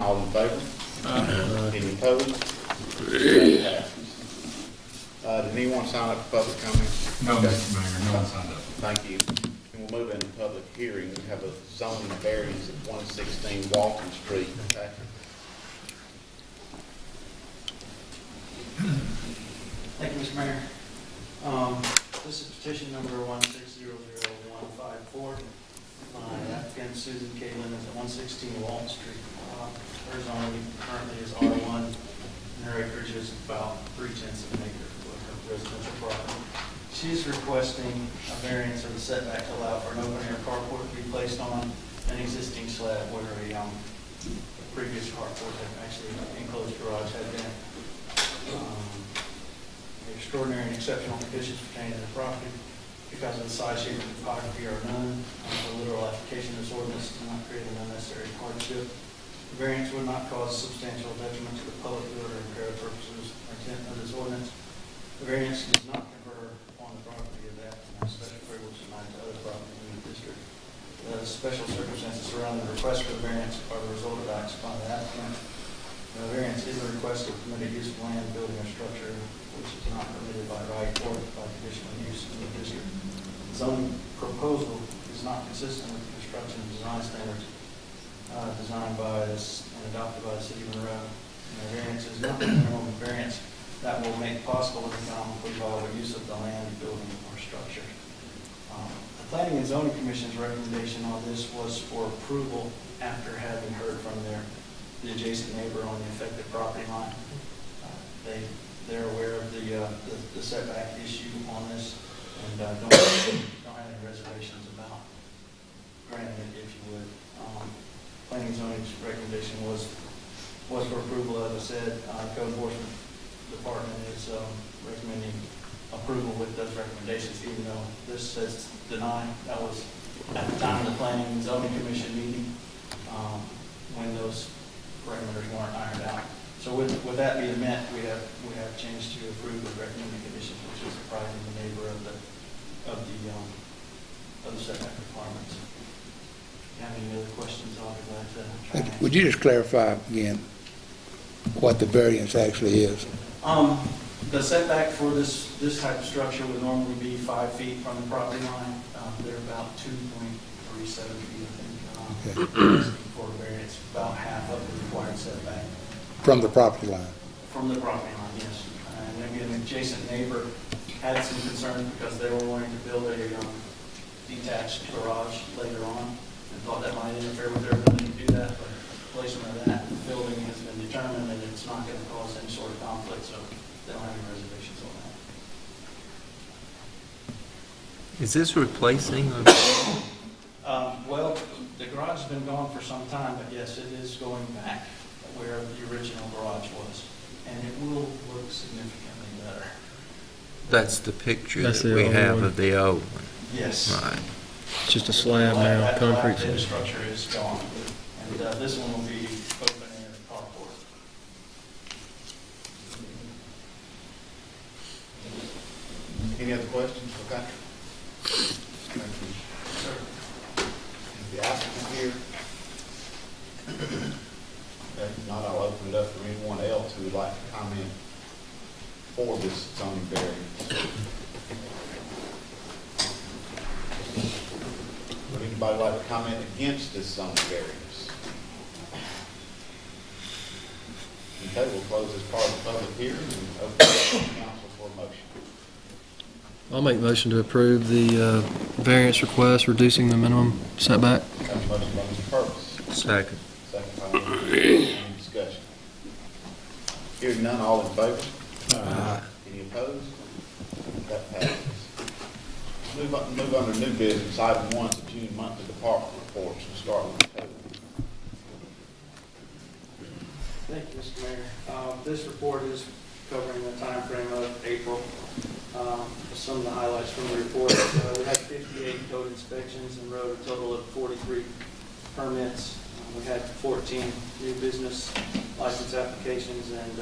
All in favor? Any opposed? Did anyone sign up for public comment? No, Mr. Mayor, no one signed up. Thank you. And we'll move into public hearing. We have a zoning variance at 116 Walton Street. Patrick. Thank you, Mr. Mayor. This is petition number 1600154. My applicant Susan Caitlin is at 116 Walton Street. Her zoning currently is R1, and her acreage is about 0.3 of an acre for her residential property. She's requesting a variance of the setback to allow for an open-air carport to be placed on an existing slab where a previous carport had actually enclosed garage had been. Extraordinary and exceptional conditions pertaining to the property because of the size, shape, and topography are none. The literal application of this ordinance does not create an unnecessary hardship. The variance would not cause substantial detriment to the public good or impair the purposes or intent of this ordinance. The variance does not confer on the property of that special privilege denied to other property in the district. The special circumstances surrounding the request for the variance are the result of acts by the applicant. The variance is a request to permit use of land, building, or structure which is not permitted by right or by conditional use in the district. The zoning proposal is not consistent with the construction and design standards designed by us and adopted by the city of Monroe. And the variance is not the minimum variance that will make possible economically viable use of the land, building, or structure. The Planning and Zoning Commission's recommendation on this was for approval after having heard from the adjacent neighbor on the affected property line. They're aware of the setback issue on this and don't have any reservations about granting it, if you would. Planning and Zoning's recommendation was for approval. As I said, Code Enforcement Department is recommending approval with those recommendations, even though this says deny. That was at the time of the Planning and Zoning Commission meeting when those parameters weren't ironed out. So with that being met, we have changed to approve the recommended conditions, which is surprising the neighbor of the setback requirements. If you have any other questions, I'll be glad to try and Would you just clarify again what the variance actually is? The setback for this type of structure would normally be 5 feet from the property line. They're about 2.37 feet, I think. For a variance, about half of the required setback. From the property line? From the property line, yes. And maybe an adjacent neighbor had some concerns because they were wanting to build a detached garage later on and thought that might interfere with their ability to do that. But the placement of that building has been determined and it's not going to cause any sort of conflict, so they don't have any reservations on that. Is this replacing? Well, the garage has been gone for some time, but yes, it is going back where the original garage was, and it will look significantly better. That's the picture That's that the we old have one. of the old one. Yes. Right. It's just a slab now, That concrete slab slab. structure is gone, and this one will be open air carport. Any other questions for Patrick? Thank you. Sir. Is the applicant here? If not, I'll open it up for anyone else who would like to comment for this zoning variance. Would anybody like to comment against this zoning variance? Okay, we'll close this part of the public hearing and open it up to council for a motion. I'll make motion to approve the variance request, reducing the minimum setback. Got a motion by Mr. Purvis. Second. Second by Mr. Any discussion? Hearing none, all in favor? Any opposed? That passes. Move on to new business. Item 1 is the June monthly department reports. We'll start with the code. Thank you, Mr. Mayor. This report is covering the time frame of April. Some of the highlights from the report. We had 58 code inspections and wrote a total of 43 permits. We had 14 new business license applications, and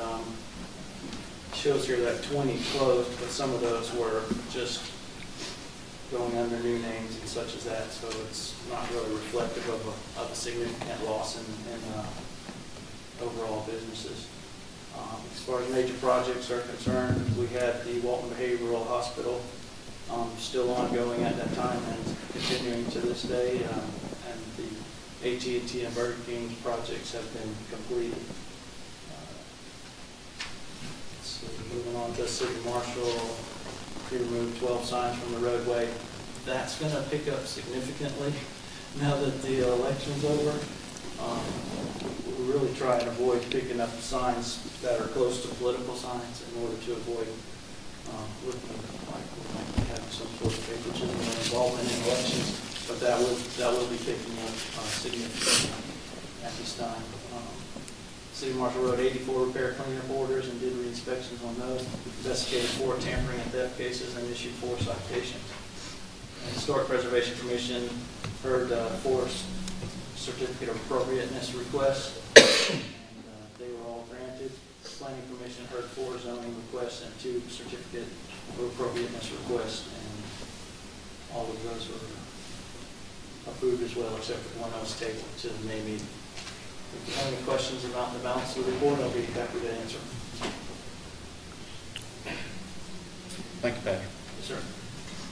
shows here that 20 closed, but some of those were just going under new names and such as that, so it's not really reflective of a significant loss in far as major projects are concerned, we had the Walton Behavioral Hospital still ongoing at that time and continuing to this day, and the AT&T and Burger King's projects have been completed. So moving on to City Marshal, we removed 12 signs from the roadway. That's going to pick up significantly now that the election's over. We really try and avoid picking up signs that are close to political signs in order to avoid looking like we might have some sort of favoritism or involvement in elections, but that will be picking up significantly at this time. City Marshal wrote 84 repair cleanup orders and did re-inspections on those, investigated 4 tampering and theft cases, and issued 4 citations. The Historic Preservation Commission heard 4 certificate of appropriateness requests, and they were all granted. The Planning Commission heard 4 zoning requests and 2 certificate of appropriateness requests, and all of those were approved as well, except for the one that was tabled to the May meeting. If you have any questions about the balance of the report, I'll be happy to answer. Thank you, Patrick. Yes, sir.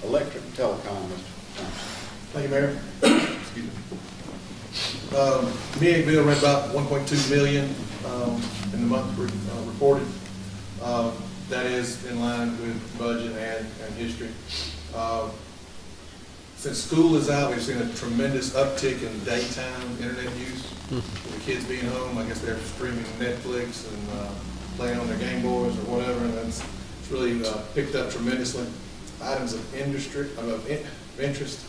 Electric and telecom, Mr. Thompson. Thank you, Mayor. Excuse me. MEA bill ran about 1.2 million in the month reported. That is in line with budget and history. Since school is out, we've seen a tremendous uptick in daytime internet use. With the kids being home, I guess they're streaming Netflix and playing on their Game Boys or whatever, and it's really picked up tremendously. Items of interest.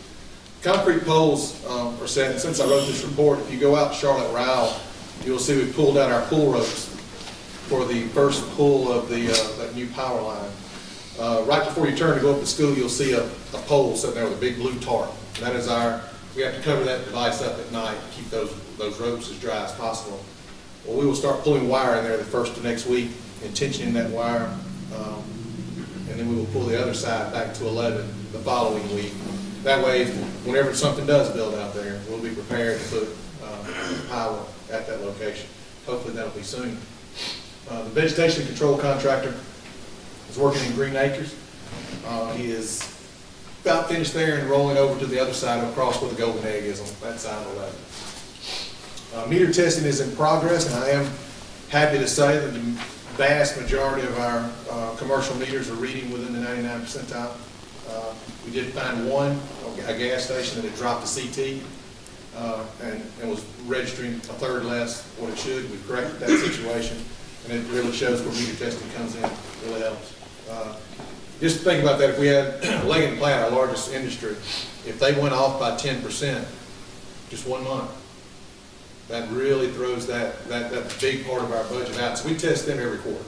Concrete poles are set. Since I wrote this report, if you go out to Charlotte Rowell, you'll see we pulled out our pull ropes for the first pull of the that new power line. Right before you turn to go up to school, you'll see a pole sitting there with a big blue tarp. That is we have to cover that device up at night to keep those ropes as dry as possible. Well, we will start pulling wire in there the first of next week and tensioning that wire, and then we will pull the other side back to 11 the following week. That way, whenever something does build out there, we'll be prepared to put power at that location. Hopefully that'll be soon. The vegetation control contractor is working in Green Acres. He is about finished there and rolling over to the other side across where the Golden Egg is on that side of the lake. Meter testing is in progress, and I am happy to say that the vast majority of our commercial meters are reading within the 99th percentile. We did find a gas station that had dropped a CT and was registering a third less what it should. We've corrected that situation, and it really shows where meter testing comes in. It really helps. Just think about that. If we had Leggett & Platt, our largest industry, if they went off by 10%, just 1 month, that really throws that big part of our budget out. So we test them every quarter,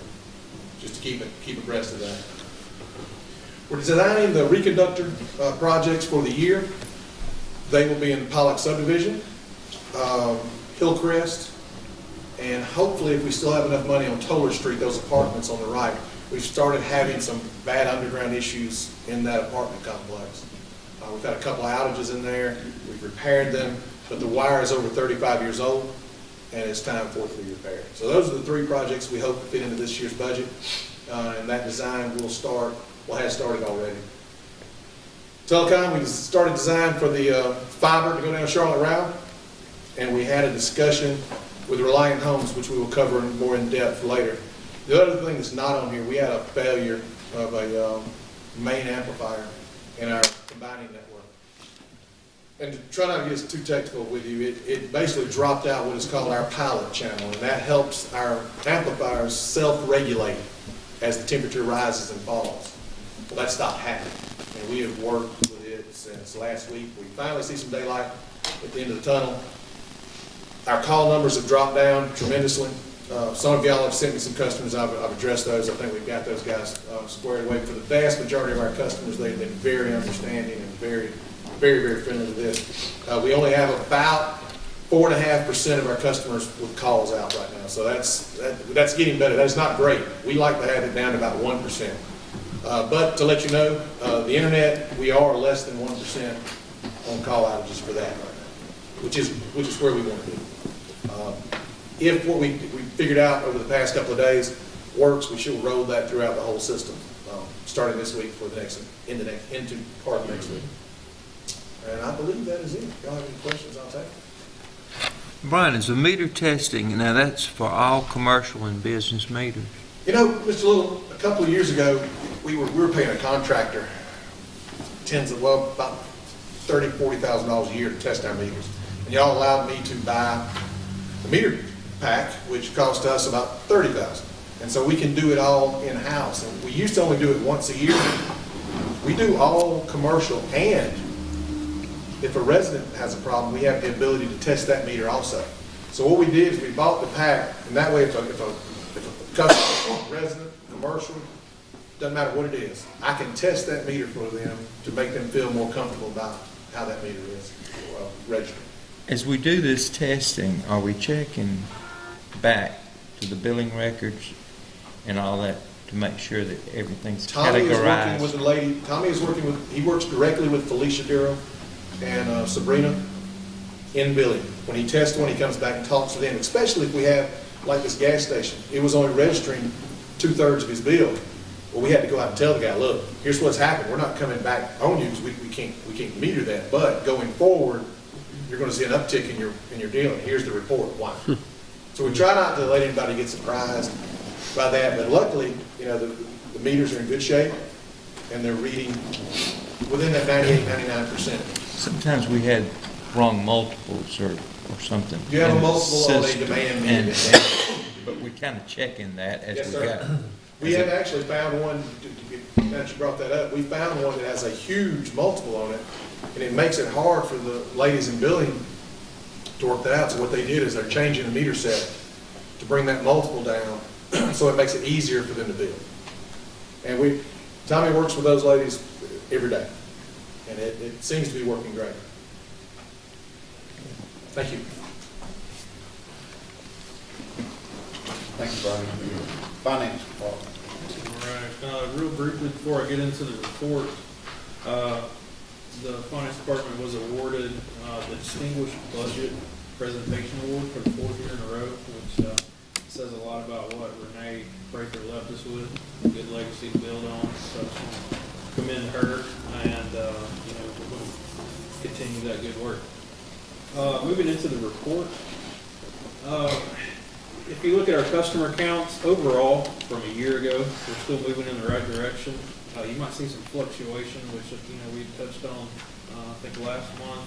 just to keep abreast of that. We're designing the reconductor projects for the year. They will be in the Pollock subdivision, Hillcrest, and hopefully, if we still have enough money on Toller Street, those apartments on the right. We've started having some bad underground issues in that apartment complex. We've had a couple of outages in there. We've repaired them, but the wire is over 35 years old, and it's time for it to be repaired. So those are the 3 projects we hope to fit into this year's budget, and that design has started already. Telecom, we started design for the fiber to go down Charlotte Rowell, and we had a discussion with Reliant Homes, which we will cover more in depth later. The other thing that's not on here, we had a failure of a main amplifier in our combining network. And to try not to get too technical with you, it basically dropped out what is called our pilot channel, and that helps our amplifiers self-regulate as the temperature rises and falls. Well, that stopped happening, and we have worked with it since last week. We finally see some daylight at the end of the tunnel. Our call numbers have dropped down tremendously. Some of y'all have sent me some customers. I've addressed those. I think we've got those guys squared away. For the vast majority of our customers, they've been very understanding and very, very, very friendly to this. We only have about 4.5% of our customers with calls out right now. So that's getting better. That's not great. We like to have it down to about 1%. But to let you know, the internet, we are less than 1% on call outages for that right now, which is where we want to be. If what we figured out over the past couple of days, works, we should roll that throughout the whole system, starting this week for the next, into part of next week. And I believe that is it. If y'all have any questions, I'll take them. Brian, is the meter testing, now that's for all commercial and business meters? You know, Mr. Little, a couple of years ago, we were paying a contractor about $30,000, $40,000 a year to test our meters. And y'all allowed me to buy the meter pack, which cost us about $30,000. And so we can do it all in-house. And we used to only do it once a year. We do all commercial, and if a resident has a problem, we have the ability to test that meter also. So what we did is we bought the pack, and that way if a customer, resident, commercial, doesn't matter what it is, I can test that meter for them to make them feel more comfortable about how that meter is registered. As we do this testing, are we checking back to the billing records and all that to make sure that everything's Tommy is working categorized? with the lady, he works directly with Felicia Duro and Sabrina in billing. When he tests one, he comes back and talks to them, especially if we have, like this gas station, it was only registering 2/3 of his bill. Well, we had to go out and tell the guy, look, here's what's happened. We're not coming back on you because we can't meter that. But going forward, you're going to see an uptick in your deal, and here's the report. Why? So we try not to let anybody get surprised by that. But luckily, you know, the meters are in good shape, and they're reading within that 98, 99%. Sometimes we had wrong multiples or something. Do you have in a the multiple on a system, demand and- meter? But we kind of checking that as Yes, we sir. go. We have actually found one, now that you brought that up, we found one that has a huge multiple on it, and it makes it hard for the ladies in billing to work that out. So what they did is they're changing the meter set to bring that multiple down, so it makes it easier for them to bill. And Tommy works with those ladies every day, and it seems to be working great. Thank you. Thank you, Brian, for your finance department. All right, real briefly before I get into the report, the finance department was awarded the Distinguished Budget Presentation Award for the 4th year in a row, which says a lot about what Renee Breaker left us with, a good legacy to build on. So I just want to commend her, and we're going to continue that good work. Moving into the report. If you look at our customer counts overall from a year ago, we're still moving in the right direction. You might see some fluctuation, which we touched on I think last month.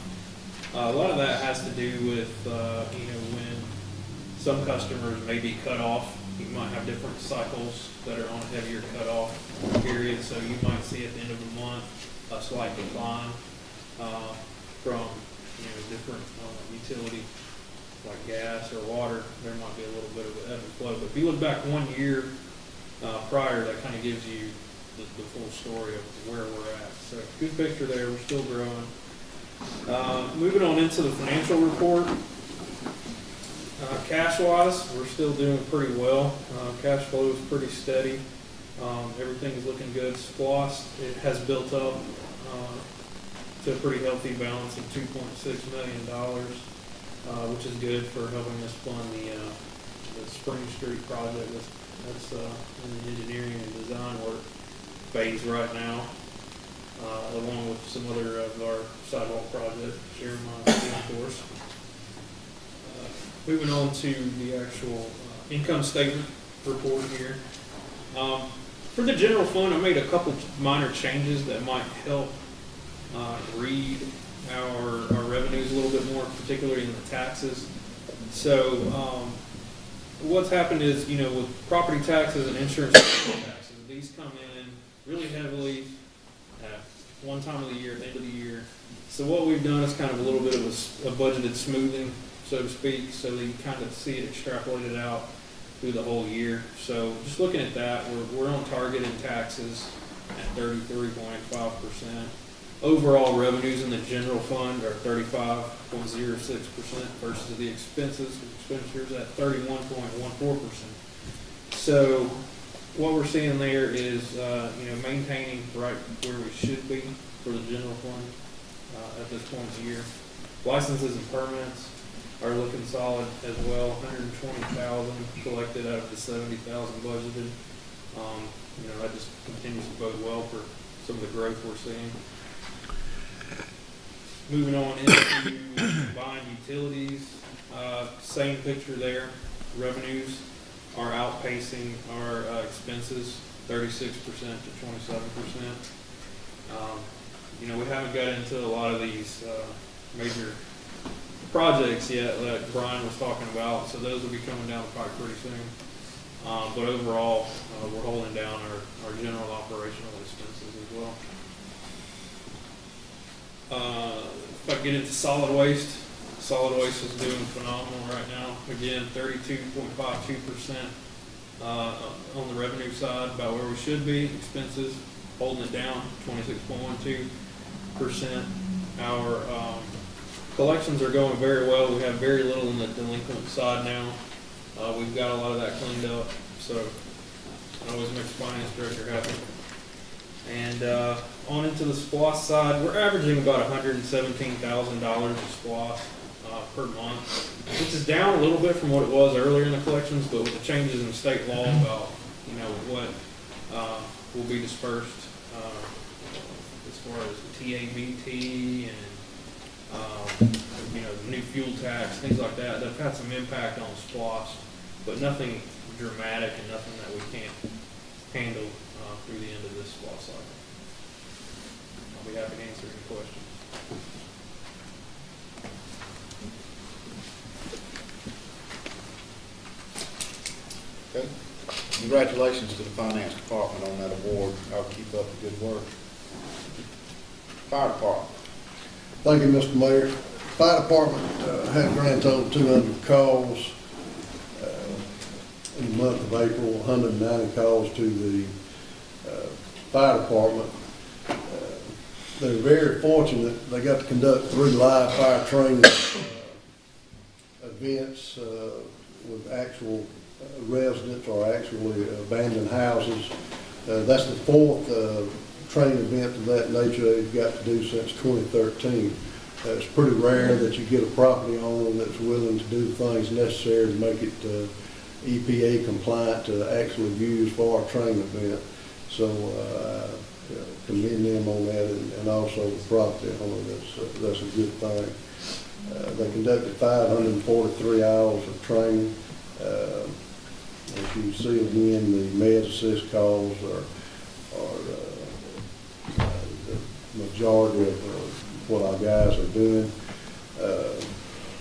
A lot of that has to do with when some customers may be cut off. You might have different cycles that are on a heavier cutoff period, so you might see at the end of the month a slight decline from different utility like gas or water. There might be a little bit of an ebb and flow. But if you look back 1 year prior, that kind of gives you the full story of where we're at. So good picture there. We're still growing. Moving on into the financial report. Cash-wise, we're still doing pretty well. Cash flow is pretty steady. Everything is looking good. SPLOST, it has built up to a pretty healthy balance of $2.6 million. Which is good for helping us fund the Spring Street project that's in the engineering and design work phase right now, along with some other of our sidewalk projects, Jeremiah, of course. Moving on to the actual income statement report here. For the general fund, I made a couple minor changes that might help read our revenues a little bit more, particularly in the taxes. So what's happened is, with property taxes and insurance taxes, these come in really heavily at one time of the year, at the end of the year. So what we've done is kind of a little bit of a budgeted smoothing, so to speak, so that you kind of see it extrapolated out through the whole year. So just looking at that, we're on target in taxes at 33.5%. Overall revenues in the general fund are 35.06% versus the expenditures at 31.14%. So what we're seeing there is, maintaining right where we should be for the general fund at this point in the year. Licenses and permits, are looking solid as well. 120,000 collected out of the 70,000 budgeted. You know, that just continues to bode well for some of the growth we're seeing. Moving on into combined utilities, same picture there. Revenues are outpacing our expenses, 36% to 27%. You know, we haven't got into a lot of these major projects yet that Brian was talking about, so those will be coming down the pipe pretty soon. But overall, we're holding down our general operational expenses as well. If I get into solid waste is doing phenomenal right now. Again, 32.52% on the revenue side, about where we should be. Expenses holding it down, 26.12%. Our collections are going very well. We have very little on the delinquent side now. We've got a lot of that cleaned up, so it always makes the finance director happy. And on into the SPLOST side, we're averaging about $117,000 of SPLOST per month, which is down a little bit from what it was earlier in the collections, but with the changes in state law about, you know, what will be dispersed as far as the TABT and you know, the new fuel tax, things like that, that's had some impact on SPLOST, but nothing dramatic and nothing that we can't handle through the end of this SPLOST cycle. I'll be happy to answer any questions. Okay. Congratulations to the finance department on that award. I'll keep up the good work. Fire department. Thank you, Mr. Mayor. Fire department had a grand total of 200 calls in the month of April, 190 calls to the fire department. They're very fortunate. They got to conduct 3 live fire training events with actual residents or actually abandoned houses. That's the 4th training event of that nature they've got to do since 2013. It's pretty rare that you get a property owner that's willing to do the things necessary to make it EPA compliant to actually use for a training event. So commend them on that, and also the property owner. That's a good thing. They conducted 543 hours of training. As you see again, the med assist calls are the majority of what our guys are doing.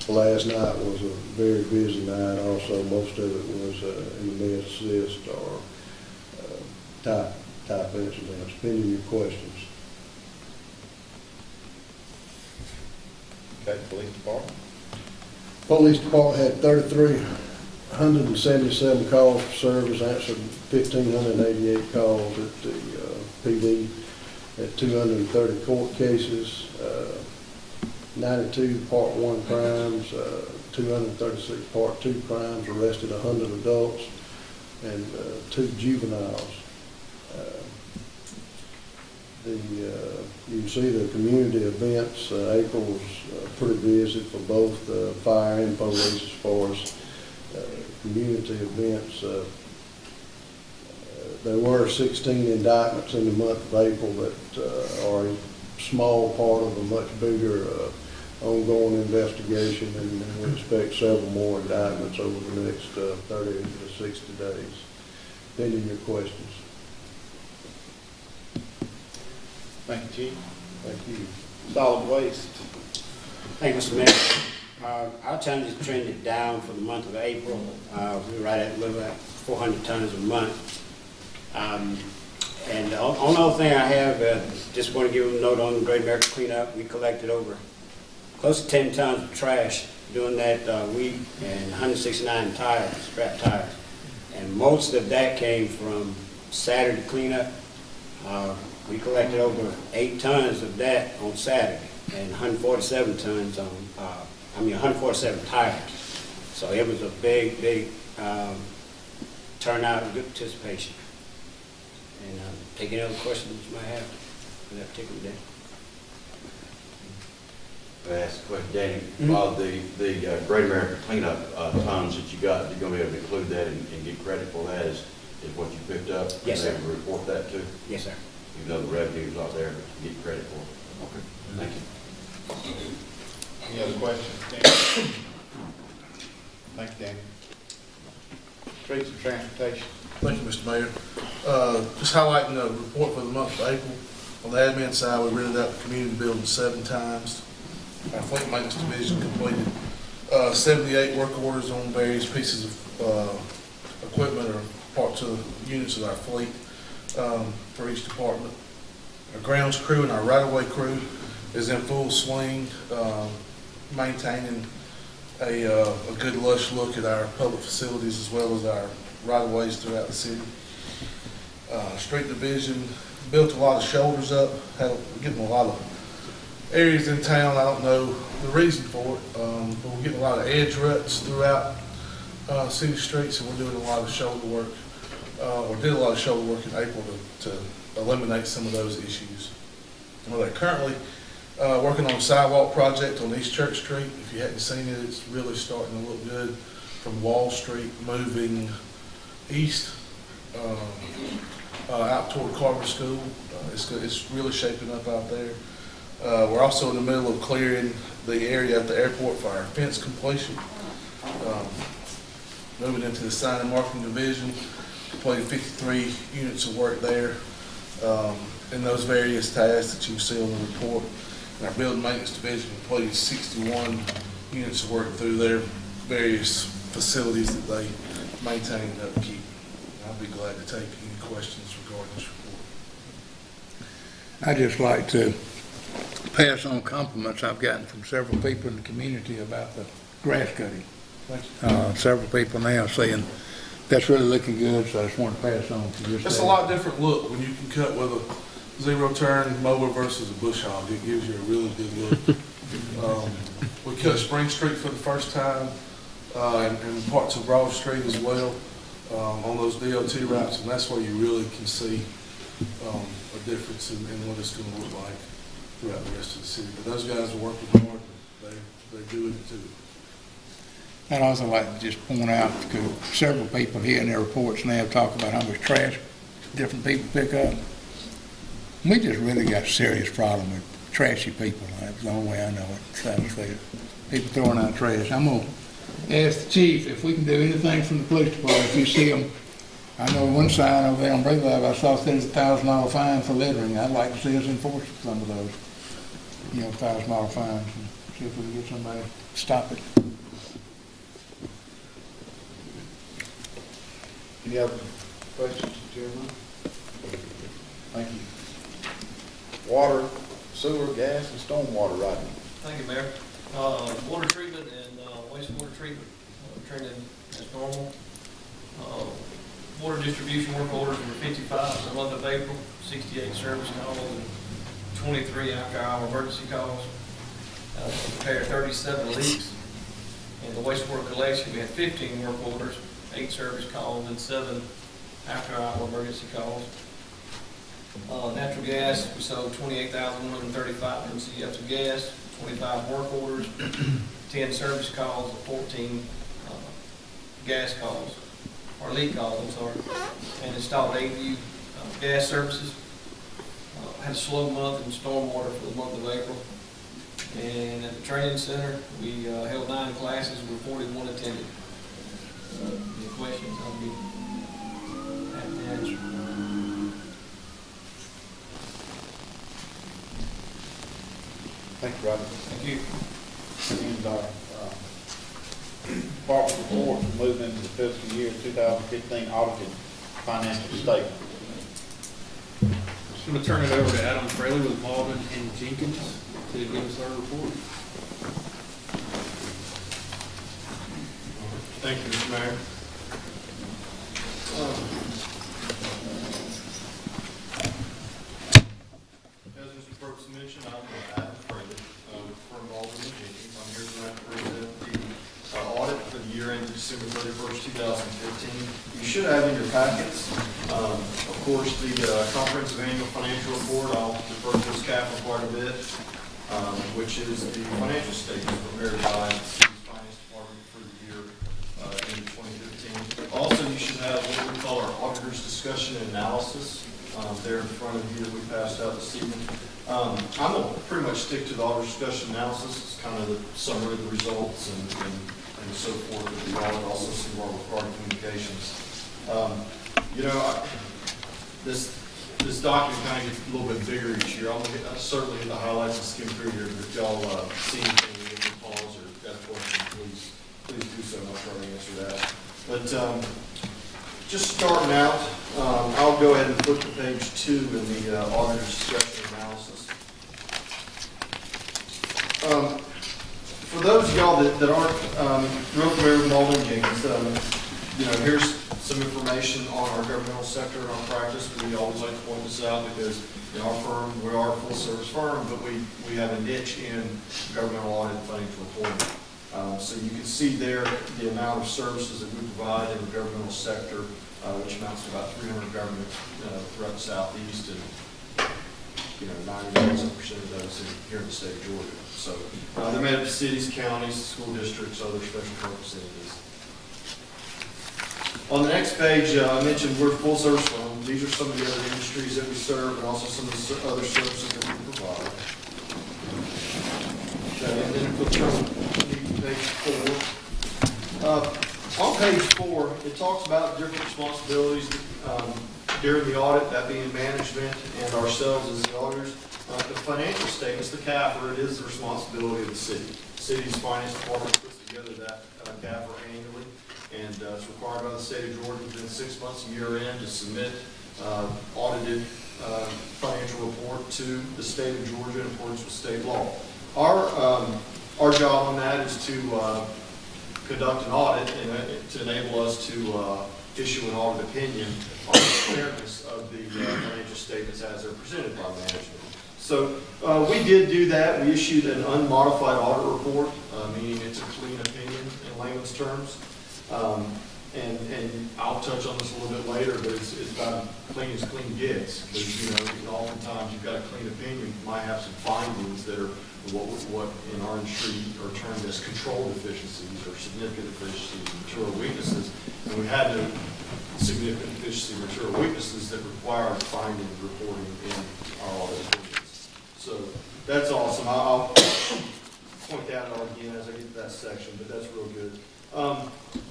Last night was a very busy night. Also, most of it was in the med assist or type incidents. Pending your questions. Okay, police department. Police department had 3,377 calls for service, answered 1,588 calls at the PD, at 230 court cases, 92 Part 1 crimes, 236 Part 2 crimes, arrested 100 adults and 2 juveniles. You can see the community events. April was pretty busy for both fire and police as far as community events. There were 16 indictments in the month of April that are a small part of a much bigger ongoing investigation, and we expect several more indictments over the next 30 to 60 days. Pending your questions. Thank you, Chief. Thank you. Solid waste. Thank you, Mr. Mayor. Our tonnage trended down for the month of April. We were right at a little at 400 tons a month. And the only other thing I have, just want to give a note on the Great American Cleanup. We collected over close to 10 tons of trash during that week, and 169 tires, scrap tires. And most of that came from Saturday cleanup. We collected over 8 tons of that on Saturday, and 147 tons on, 147 tires. So it was a big turnout and good participation. And take any other questions you might have for that particular day. Ask a question, Danny. The Great American cleanup tons that you got, you're gonna be able to include that and get credit for that is what you picked up? Yes, sir. And they report that too? Yes, sir. Even though the revenue's not there, but you get credit for it? Okay, thank you. Any other questions? Danny? Thank you, Danny. Streets and Transportation. Thank you, Mr. Mayor. Just highlighting the report for the month of April. On the admin side, we rented out the community building 7 times. Our fleet maintenance division completed 78 work orders on various pieces of equipment or parts of units of our fleet for each department. Our grounds crew and our right-of-way crew is in full swing, maintaining a good lush look at our public facilities as well as our right-of-ways throughout the city. Street division built a lot of shoulders up, getting a lot of areas in town. I don't know the reason for it, but we're getting a lot of edge ruts throughout city streets, and we're doing a lot of shoulder work. We did a lot of shoulder work in April to eliminate some of those issues. They're currently working on a sidewalk project on East Church Street. If you hadn't seen it, it's really starting to look good from Wall Street moving east out toward Carver School. It's really shaping up out there. We're also in the middle of clearing the area at the airport for our fence completion. Moving into the sign and marketing division, completed 53 units of work there in those various tasks that you see on the report. And our building maintenance division completed 61 units of work through their various facilities that they maintain and upkeep. I'll be glad to take any questions regarding this report. I'd just like to pass on compliments I've gotten from several people in the community about the grass cutting. Thank you. Several people now saying that's really looking good, so I just want to pass on to you. It's a lot different look when you can cut with a zero turn mower versus a bush hog. It gives you a really good look. We cut Spring Street for the first time and parts of Broad Street as well on those DOT routes, and that's where you really can see a difference in what it's going to look like throughout the rest of the city. But those guys are working hard. They're doing it too. I'd also like to just point out, because several people here in their reports now talk about how much trash different people pick up. We just really got a serious problem with trashy people. That's the only way I know it. So I say it. People throwing out trash. I'm going to ask the chief if we can do anything from the police department. If you see them, I know one sign over there on Brave Live, I saw there's a $1,000 fine for littering. I'd like to see us enforce some of those, $1,000 fines, and see if we can get somebody to stop it. Any other questions, Chairman? Thank you. Water, sewer, gas, and stormwater, Rodney. Thank you, Mayor. Water treatment and wastewater treatment trending as normal. Water distribution work orders were 55 for the month of April, 68 service calls, and 23 after-hour emergency calls. Repaired 37 leaks. In the wastewater collection, we had 15 work orders, 8 service calls, and 7 after-hour emergency calls. Natural gas, we sold 28,135 MCFs of gas, 25 work orders, 10 service calls, 14 gas calls, or leak calls, I'm sorry, and installed 8 new gas services. Had a slow month in stormwater for the month of April. And at the training center, we held 9 classes with 41 attended. Any questions, I'll be happy to answer. Thank you, Rodney. Thank you. And our department report, moving into the fiscal year 2015 audited financial statement. I'm going to turn it over to Adam Fraley with Malden and Jenkins to give us our report. Thank you, Mr. Mayor. As Mr. Brooks mentioned, I'm Adam Fraley from Malden and Jenkins. I'm here tonight to present the audit for the year ended December 31st, 2015. You should have in your packets, of course, the comprehensive annual financial report. I'll refer to this capital quite a bit. which is the financial statements prepared by the city's finance department for the year in 2015. Also, you should have what we call our auditor's discussion and analysis. There in front of you that we passed out this evening. I'm going to pretty much stick to the auditor's discussion analysis. It's kind of the summary of the results and so forth of the audit, also some of our required communications. This document kind of gets a little bit bigger each year. I'll certainly hit the highlights and skim through here, but if y'all see anything you can pause or got a question, please do so, and I'll try to answer that. But just starting out, I'll go ahead and flip to page 2 in the auditor's discussion analysis. For those of y'all that aren't real familiar with Monroe and Jenkins, here's some information on our governmental sector and our practice. We always like to point this out because in our firm, we are a full-service firm, but we have a niche in governmental audit and financial reporting. So you can see there the amount of services that we provide in the governmental sector, which amounts to about 300 governments throughout the Southeast, and 99% of those here in the state of Georgia. So they're made up of cities, counties, school districts, other special purpose entities. On the next page, I mentioned we're a full service firm. These are some of the other industries that we serve, and also some of the other services that we provide. Okay, and then if we'll turn to page 4. On page 4, it talks about different responsibilities during the audit, that being management and ourselves as the auditors. The financial statements, the CAFR, it is the responsibility of the city. The city's finance department puts together that CAFR annually, and it's required by the state of Georgia within 6 months of year end to submit audited financial report to the state of Georgia in accordance with state law. Our job on that is to conduct an audit and to enable us to issue an audit opinion on the fairness of the financial statements as they're presented by management. So we did do that. We issued an unmodified audit report, meaning it's a clean opinion in layman's terms. And I'll touch on this a little bit later, but it's about clean as clean gets, because oftentimes you've got a clean opinion, you might have some findings that are what in our industry are termed as control deficiencies or significant deficiencies, material weaknesses, and we had significant deficiency material weaknesses that required finding reporting in our audit opinions. So that's awesome. I'll point that out again as I get to that section, but that's real good.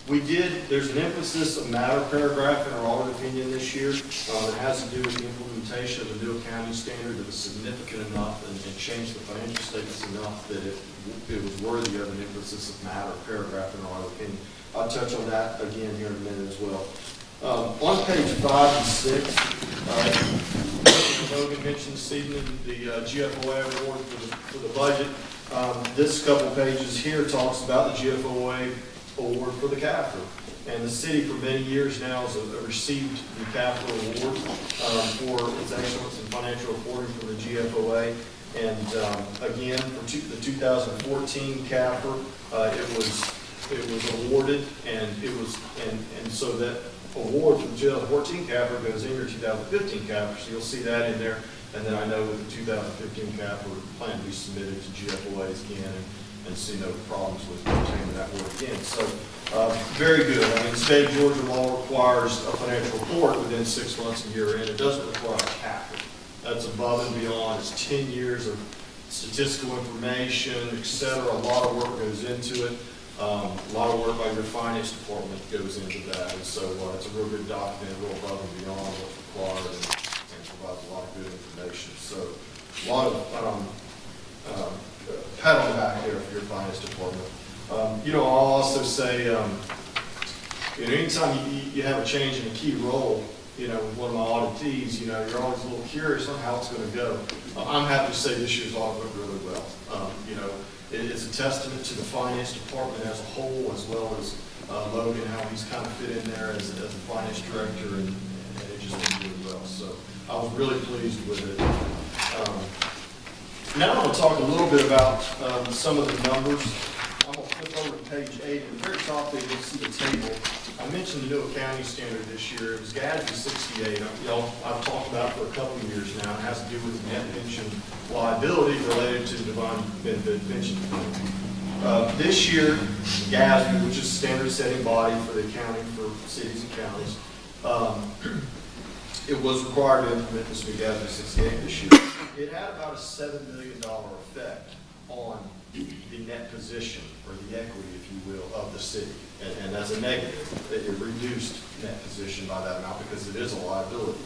There's an emphasis of matter paragraph in our audit opinion this year. It has to do with the implementation of the new accounting standard that was significant enough and changed the financial statements enough that it was worthy of an emphasis of matter paragraph in our audit opinion. I'll touch on that again here in a minute as well. On page 5 and 6, Logan mentioned this evening the GFOA award for the budget. This couple pages here talks about the GFOA award for the CAFR. And the city for many years now has received the CAFR award for its excellence in financial reporting from the GFOA. And again, for the 2014 CAFR, it was awarded, and so that award for the 2014 CAFR goes in your 2015 CAFR. So you'll see that in there. And then I know with the 2015 CAFR, we plan to be submitted to GFOAs again and see no problems with obtaining that award again. So very good. I mean, state of Georgia law requires a financial report within 6 months of year end. It doesn't require a CAFR. That's above and beyond. It's 10 years of statistical information, et cetera. A lot of work goes into it. A lot of work by your finance department goes into that. And so it's a real good document, real above and beyond what's required, and provides a lot of good information. So a lot of pat on the back there for your finance department. I'll also say, anytime you have a change in a key role, with one of my auditees, you're always a little curious on how it's going to go. I'm happy to say this year's audit went really well. It's a testament to the finance department as a whole, as well as Logan, how he's kind of fit in there as the finance director, and it just went really well. So I was really pleased with it. Now I'm going to talk a little bit about some of the numbers. I'm going to flip over to page 8. At the very top there, you'll see the table I mentioned the new accounting standard this year. It was GASB 68. I've talked about it for a couple of years now. It has to do with net pension liability related to defined benefit pension plan. This year, GASB, which is a standard setting body for the accounting for cities and counties, it was required to implement this new GASB 68 this year. It had about a $7 million effect on the net position, or the equity, if you will, of the city. And as a negative, it reduced net position by that amount because it is a liability.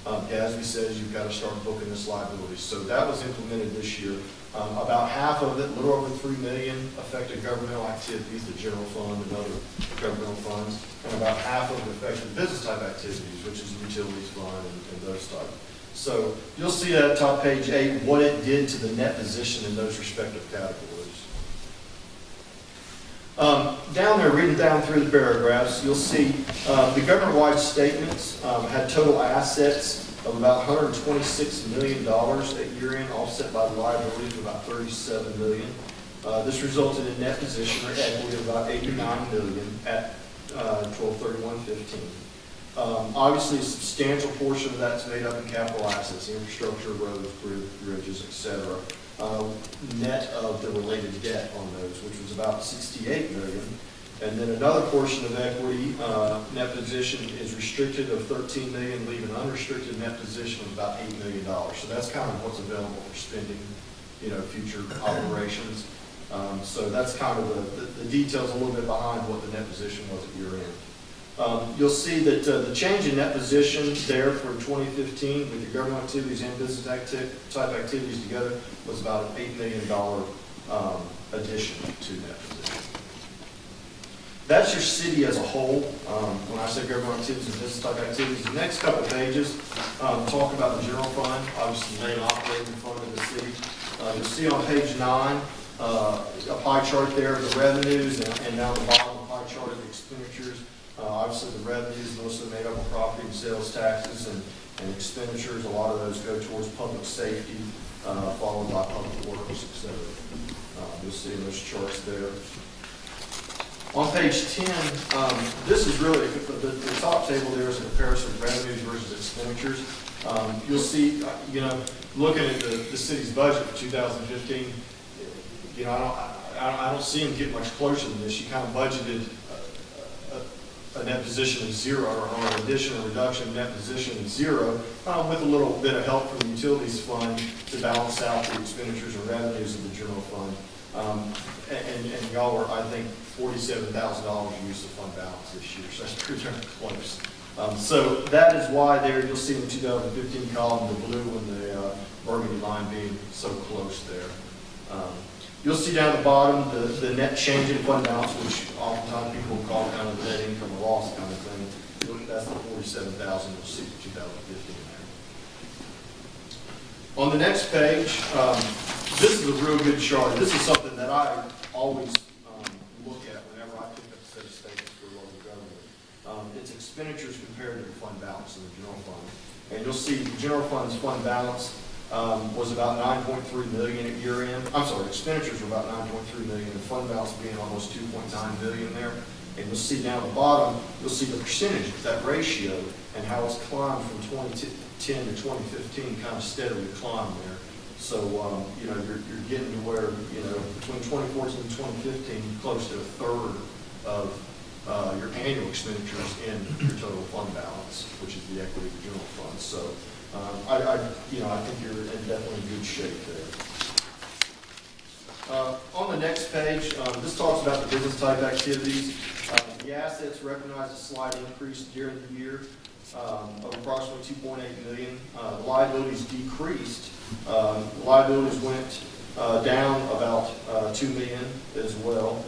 GASB says you've got to start booking this liability. So that was implemented this year. About half of it, a little over $3 million, affected governmental activities, the general fund and other governmental funds, and about half of it affected business type activities, which is the utilities fund and those type. So you'll see that top page 8, what it did to the net position in those respective categories. Down there, reading down through the paragraphs, you'll see the government-wide statements had total assets of about $126 million at year-end, offset by the liabilities of about $37 million. This resulted in net position or equity of about $89 million at 12/31/15. Obviously, a substantial portion of that's made up in capital assets, infrastructure, roads, bridges, etc. Net of the related debt on those, which was about $68 million. And then another portion of equity, net position, is restricted of $13 million, leaving an unrestricted net position of about $8 million. So that's kind of what's available for spending, future operations. So that's kind of the details a little bit behind what the net position was at year end. You'll see that the change in net position there for 2015 with the government activities and business type activities together was about an $8 million addition to net position. That's your city as a whole. When I say government activities and business type activities, the next couple pages talk about the general fund, obviously the main operating fund of the city. You'll see on page 9 a pie chart there of the revenues, and down the bottom a pie chart of the expenditures. Obviously the revenues mostly made up of property and sales taxes, and expenditures. A lot of those go towards public safety, followed by public works, etc. You'll see those charts there. On page 10, this is really, the top table there is a comparison of revenues versus expenditures. You'll see, looking at the city's budget for 2015, I don't see them get much closer than this. You kind of budgeted a net position of 0, or an addition or reduction of net position of 0, with a little bit of help from the utilities fund to balance out the expenditures and revenues of the general fund. And y'all were, I think, $47,000 used to fund balance this year, so that's pretty darn close. So that is why there you'll see in the 2015 column the blue and the burgundy line being so close there. You'll see down the bottom the net change in fund balance, which oftentimes people call kind of the net income or loss kind of thing. That's the $47,000 you'll see for 2015 there. On the next page, this is a real good chart. This is something that I always look at whenever I pick up a set of statements for local government. It's expenditures compared to the fund balance in the general fund. And you'll see the general fund's fund balance was about $9.3 million at year end. I'm sorry, expenditures were about $9.3 million, and fund balance being almost $2.9 billion there. And you'll see down the bottom, you'll see the percentage, that ratio, and how it's climbed from 2010 to 2015, kind of steadily climbed there. So, you're getting to where, between 2014 and 2015, close to a third of your annual expenditures in your total fund balance, which is the equity of the general fund. So, I think you're in definitely good shape there. On the next page, this talks about the business type activities. The assets recognized a slight increase during the year of approximately $2.8 million. The liabilities decreased. The liabilities went down about $2 million as well.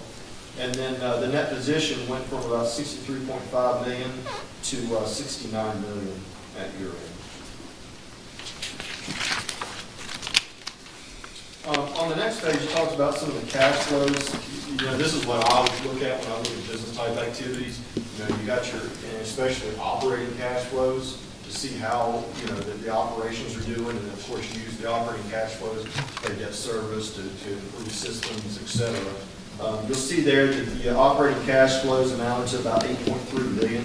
And then the net position went from about $63.5 million to $69 million at year end. On the next page, it talks about some of the cash flows. This is what I always look at when I look at business type activities. You got your, and especially operating cash flows to see how, the operations are doing, and of course you use the operating cash flows to pay debt service, to improve systems, etc. You'll see there that the operating cash flows amounted to about $8.3 million,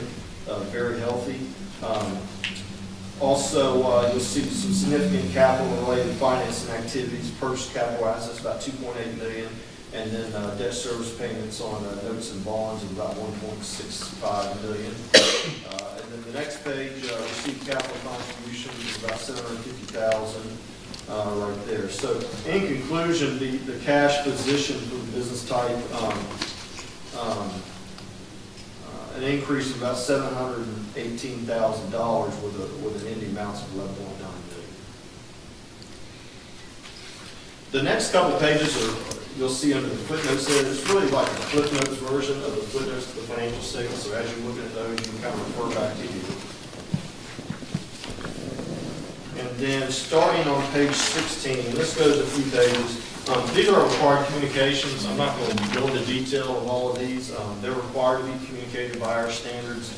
very healthy. Also, you'll see some significant capital-related financing activities, purchased capital assets about $2.8 million, and then debt service payments on notes and bonds of about $1.65 million. And then the next page, received capital contributions of about $750,000 right there. So in conclusion, the cash position for the business type, an increase of about $718,000 with an ending balance of $11.9 million. The next couple pages you'll see under the footnotes there. It's really like a footnotes version of the footnotes to the financial statement. So as you're looking at those, you can kind of refer back to you. And then starting on page 16, and this goes a few pages. These are required communications. I'm not going to go into detail of all of these. They're required to be communicated by our standards.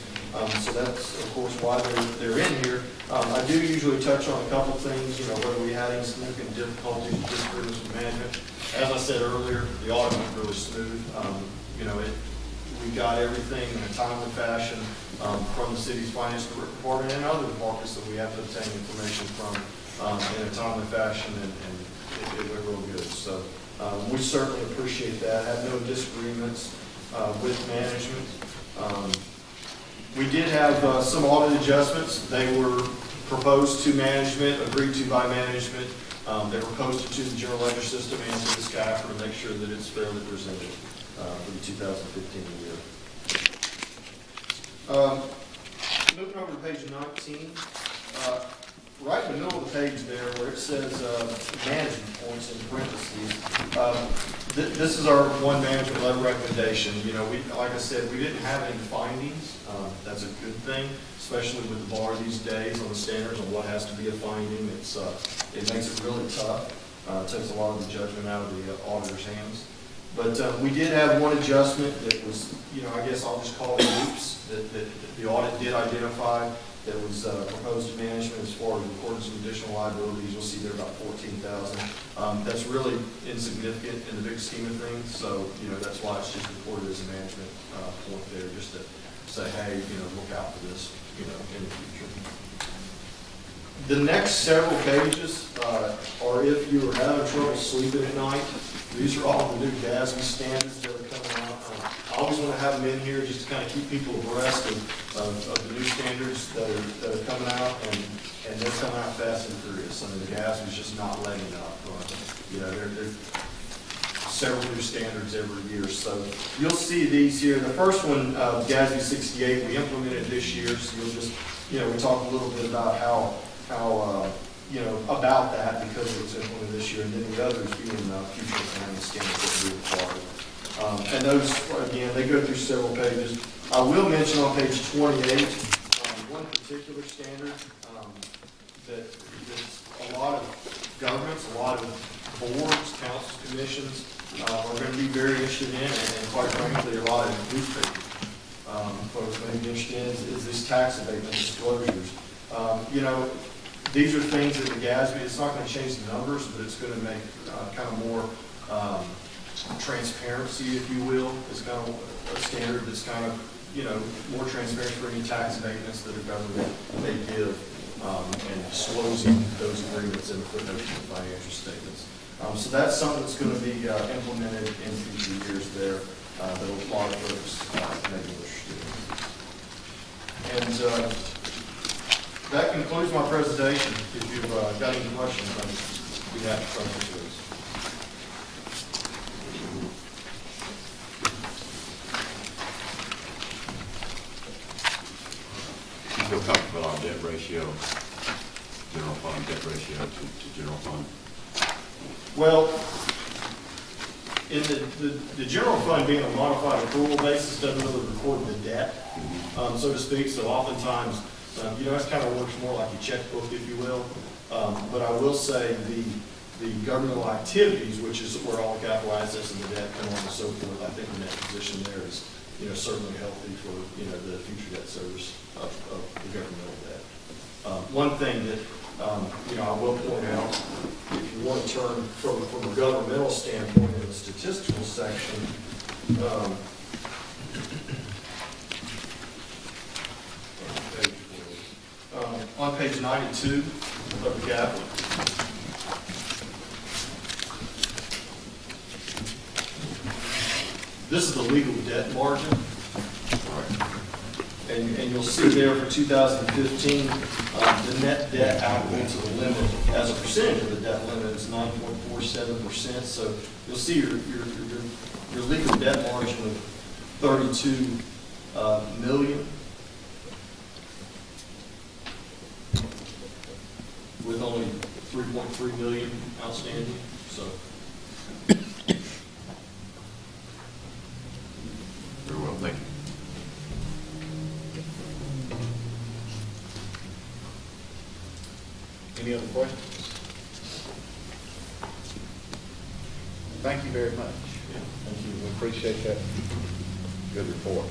So that's, of course, why they're in here. I do usually touch on a couple things, whether we had any significant difficulties or disagreements with management. As I said earlier, the audit went really smooth. We got everything in a timely fashion from the city's finance department and other departments that we have to obtain information from in a timely fashion, and it went real good. So we certainly appreciate that. Have no disagreements with management. We did have some audit adjustments. They were proposed to management, agreed to by management. They were posted to the Journal Ledger system and to the SCAFR to make sure that it's fairly presented for the 2015 year. Moving over to page 19, right in the middle of the page there where it says management points in parentheses, this is our one management level recommendation. Like I said, we didn't have any findings. That's a good thing, especially with the bar these days on the standards on what has to be a finding. It makes it really tough. It takes a lot of the judgment out of the auditor's hands. But we did have one adjustment that was, I guess I'll just call it oops, that the audit did identify that was proposed to management as far as recording some additional liabilities. You'll see there about $14,000. That's really insignificant in the big scheme of things. So, that's why it's just reported as a management point there, just to say, hey, look out for this, in the future. The next several pages are if you are having trouble sleeping at night. These are all the new GASB standards that are coming out. I always want to have them in here just to kind of keep people abreast of the new standards that are coming out, and they're coming out fast and furious. I mean, the GASB is just not letting up. There's several new standards every year. So you'll see these here. The first one, GASB 68, we implemented this year. So you'll just, we talk a little bit about how about that because it was implemented this year, and then the others being future accounting standards that we require. And those, again, they go through several pages. I will mention on page 28 one particular standard that a lot of governments, a lot of boards, councils, commissions are going to be very interested in, and quite frankly, a lot of newspapers folks may be interested in is this tax abatement disclosures. These are things that the GASB, it's not going to change the numbers, but it's going to make kind of more transparency, if you will. It's kind of a standard that's kind of, more transparent for any tax abatements that a government may give and disclosing those agreements in the footnotes of the financial statements. So that's something that's going to be implemented in future years there that a lot of folks may be interested in. And that concludes my presentation. If you've got any questions, I'd be happy to answer those. You feel comfortable on debt ratio, general fund debt ratio to general fund? Well, in the general fund being a modified accrual basis doesn't really record the debt, so to speak. So oftentimes, it kind of works more like a checkbook, if you will. But I will say the governmental activities, which is where all the capital assets and the debt come on and so forth, I think the net position there is, certainly healthy for, the future debt service of the governmental debt. One thing that, I will point out, if you you want to turn from a governmental standpoint in the statistical section, on page 92 of the capital. This is the legal debt margin. And you'll see there for 2015, the net debt outweighing to the limit as a percentage of the debt limit is 9.47%. So you'll see your legal debt margin of 32 million, with only 3.3 million outstanding. So. Very well, thank you. Any other questions? Thank you very much. Thank you. We appreciate that good report.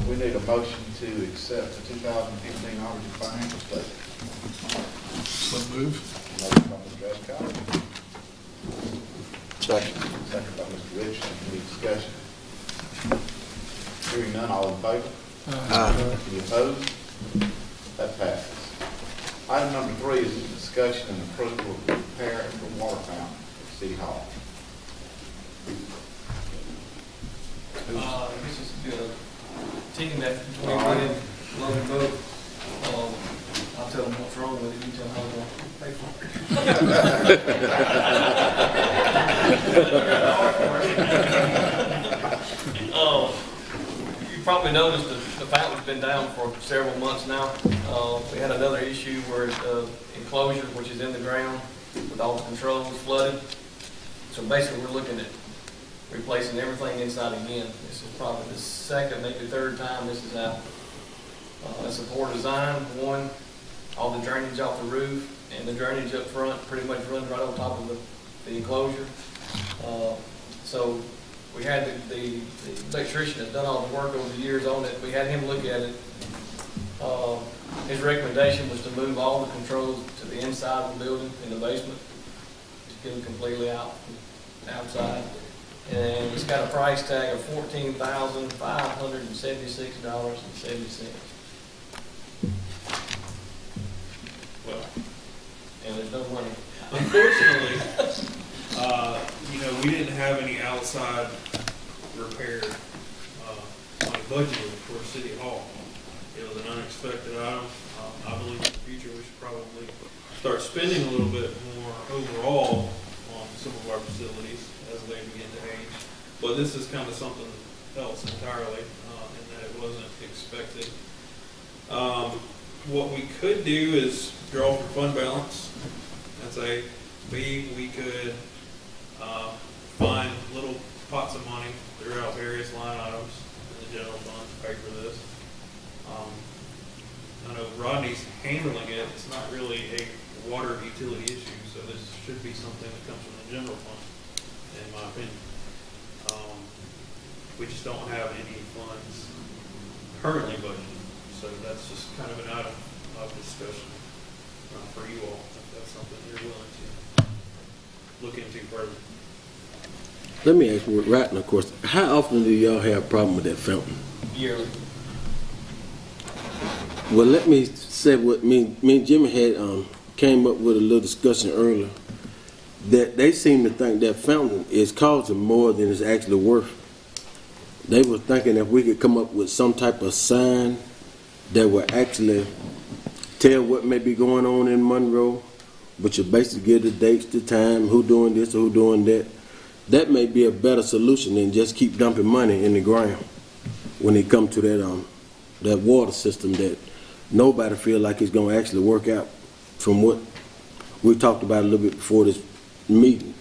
We need a motion to accept the 2015 audited financial statement. So move. Motion by Mr. Escott. Second. Second by Mr. Richardson. Any discussion? Hearing none, all in favor? Any opposed? That passes. Item number 3 is a discussion and approval of the repair of the water fountain at City Hall. This is a team that we put in Logan Boat. I'll tell them what's wrong with it. You tell them how they're going to pay for it. You probably noticed the fountain's been down for several months now. We had another issue where the enclosure, which is in the ground with all the controls, flooded. So basically, we're looking at replacing everything inside again. This is probably the second, maybe third time this is out. It's a poor design. One, all the drainage off the roof and the drainage up front pretty much runs right on top of the enclosure. So we had the electrician that's done all the work over the years on it. We had him look at it. His recommendation was to move all the controls to the inside of the building in the basement to get them completely outside. And it's got a price tag of $14,576.70. Well, and there's no money. Unfortunately, we didn't have any outside repair money budgeted for City Hall. It was an unexpected item. I believe in the future we should probably start spending a little bit more overall on some of our facilities as they begin to age. But this is kind of something else entirely, in that it wasn't expected. What we could do is draw from fund balance. That's A. B, we could find little pots of money throughout various line items in the general fund to pay for this. I know Rodney's handling it. It's not really a water utility issue, so this should be something that comes from the general fund, in my opinion. We just don't have any funds currently budgeted, so that's just kind of an item of discussion for you all, if that's something you're willing to look into further. Let me ask you, right now, of course, how often do y'all have a problem with that fountain? Yearly. Well, let me say what me and Jimmy had came up with a little discussion earlier, that they seem to think that fountain is causing more than it's actually worth. They were thinking if we could come up with some type of sign that would actually tell what may be going on in Monroe, which would basically give the dates, the time, who doing this or who doing that. That may be a better solution than just keep dumping money in the ground when it comes to that water system that nobody feel like it's going to actually work out from what we talked about a little bit before this meeting.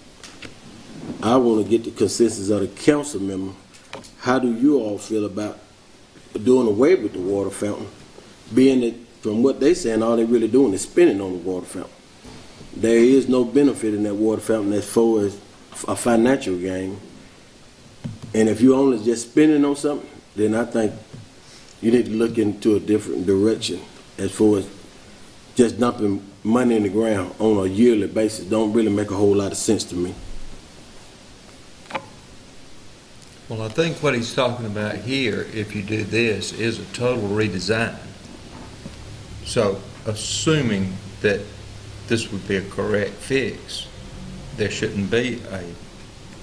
I want to get the consensus of the council member. How do you all feel about doing away with the water fountain, being that from what they saying, all they're really doing is spending on the water fountain? There is no benefit in that water fountain as far as a financial gain. And if you're only just spending on something, then I think you need to look into a different direction as far as just dumping money in the ground on a yearly basis don't really make a whole lot of sense to me. Well, I think what he's talking about here, if you do this, is a total redesign. So, assuming that this would be a correct fix, there shouldn't be a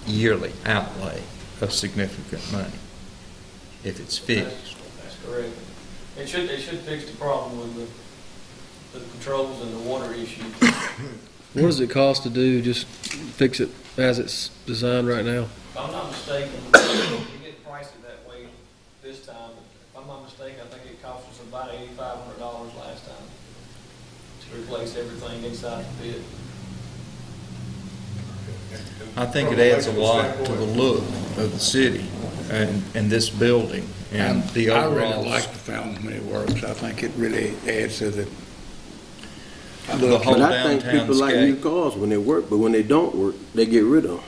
yearly outlay of significant money if it's fixed. That's correct. It should fix the problem with the controls and the water issue. What does it cost to do, just fix it as it's designed right now? If I'm not mistaken, we didn't price it that way this time, but if I'm not mistaken, I think it cost us about $8,500 last time to replace everything inside the pit. I think it adds a lot to the look of the city and this building and the I overall. really like the fountain when it works. I think it really adds to the The whole But I think people like new downtownscape. cars when they work, but when they don't work, they get rid of them.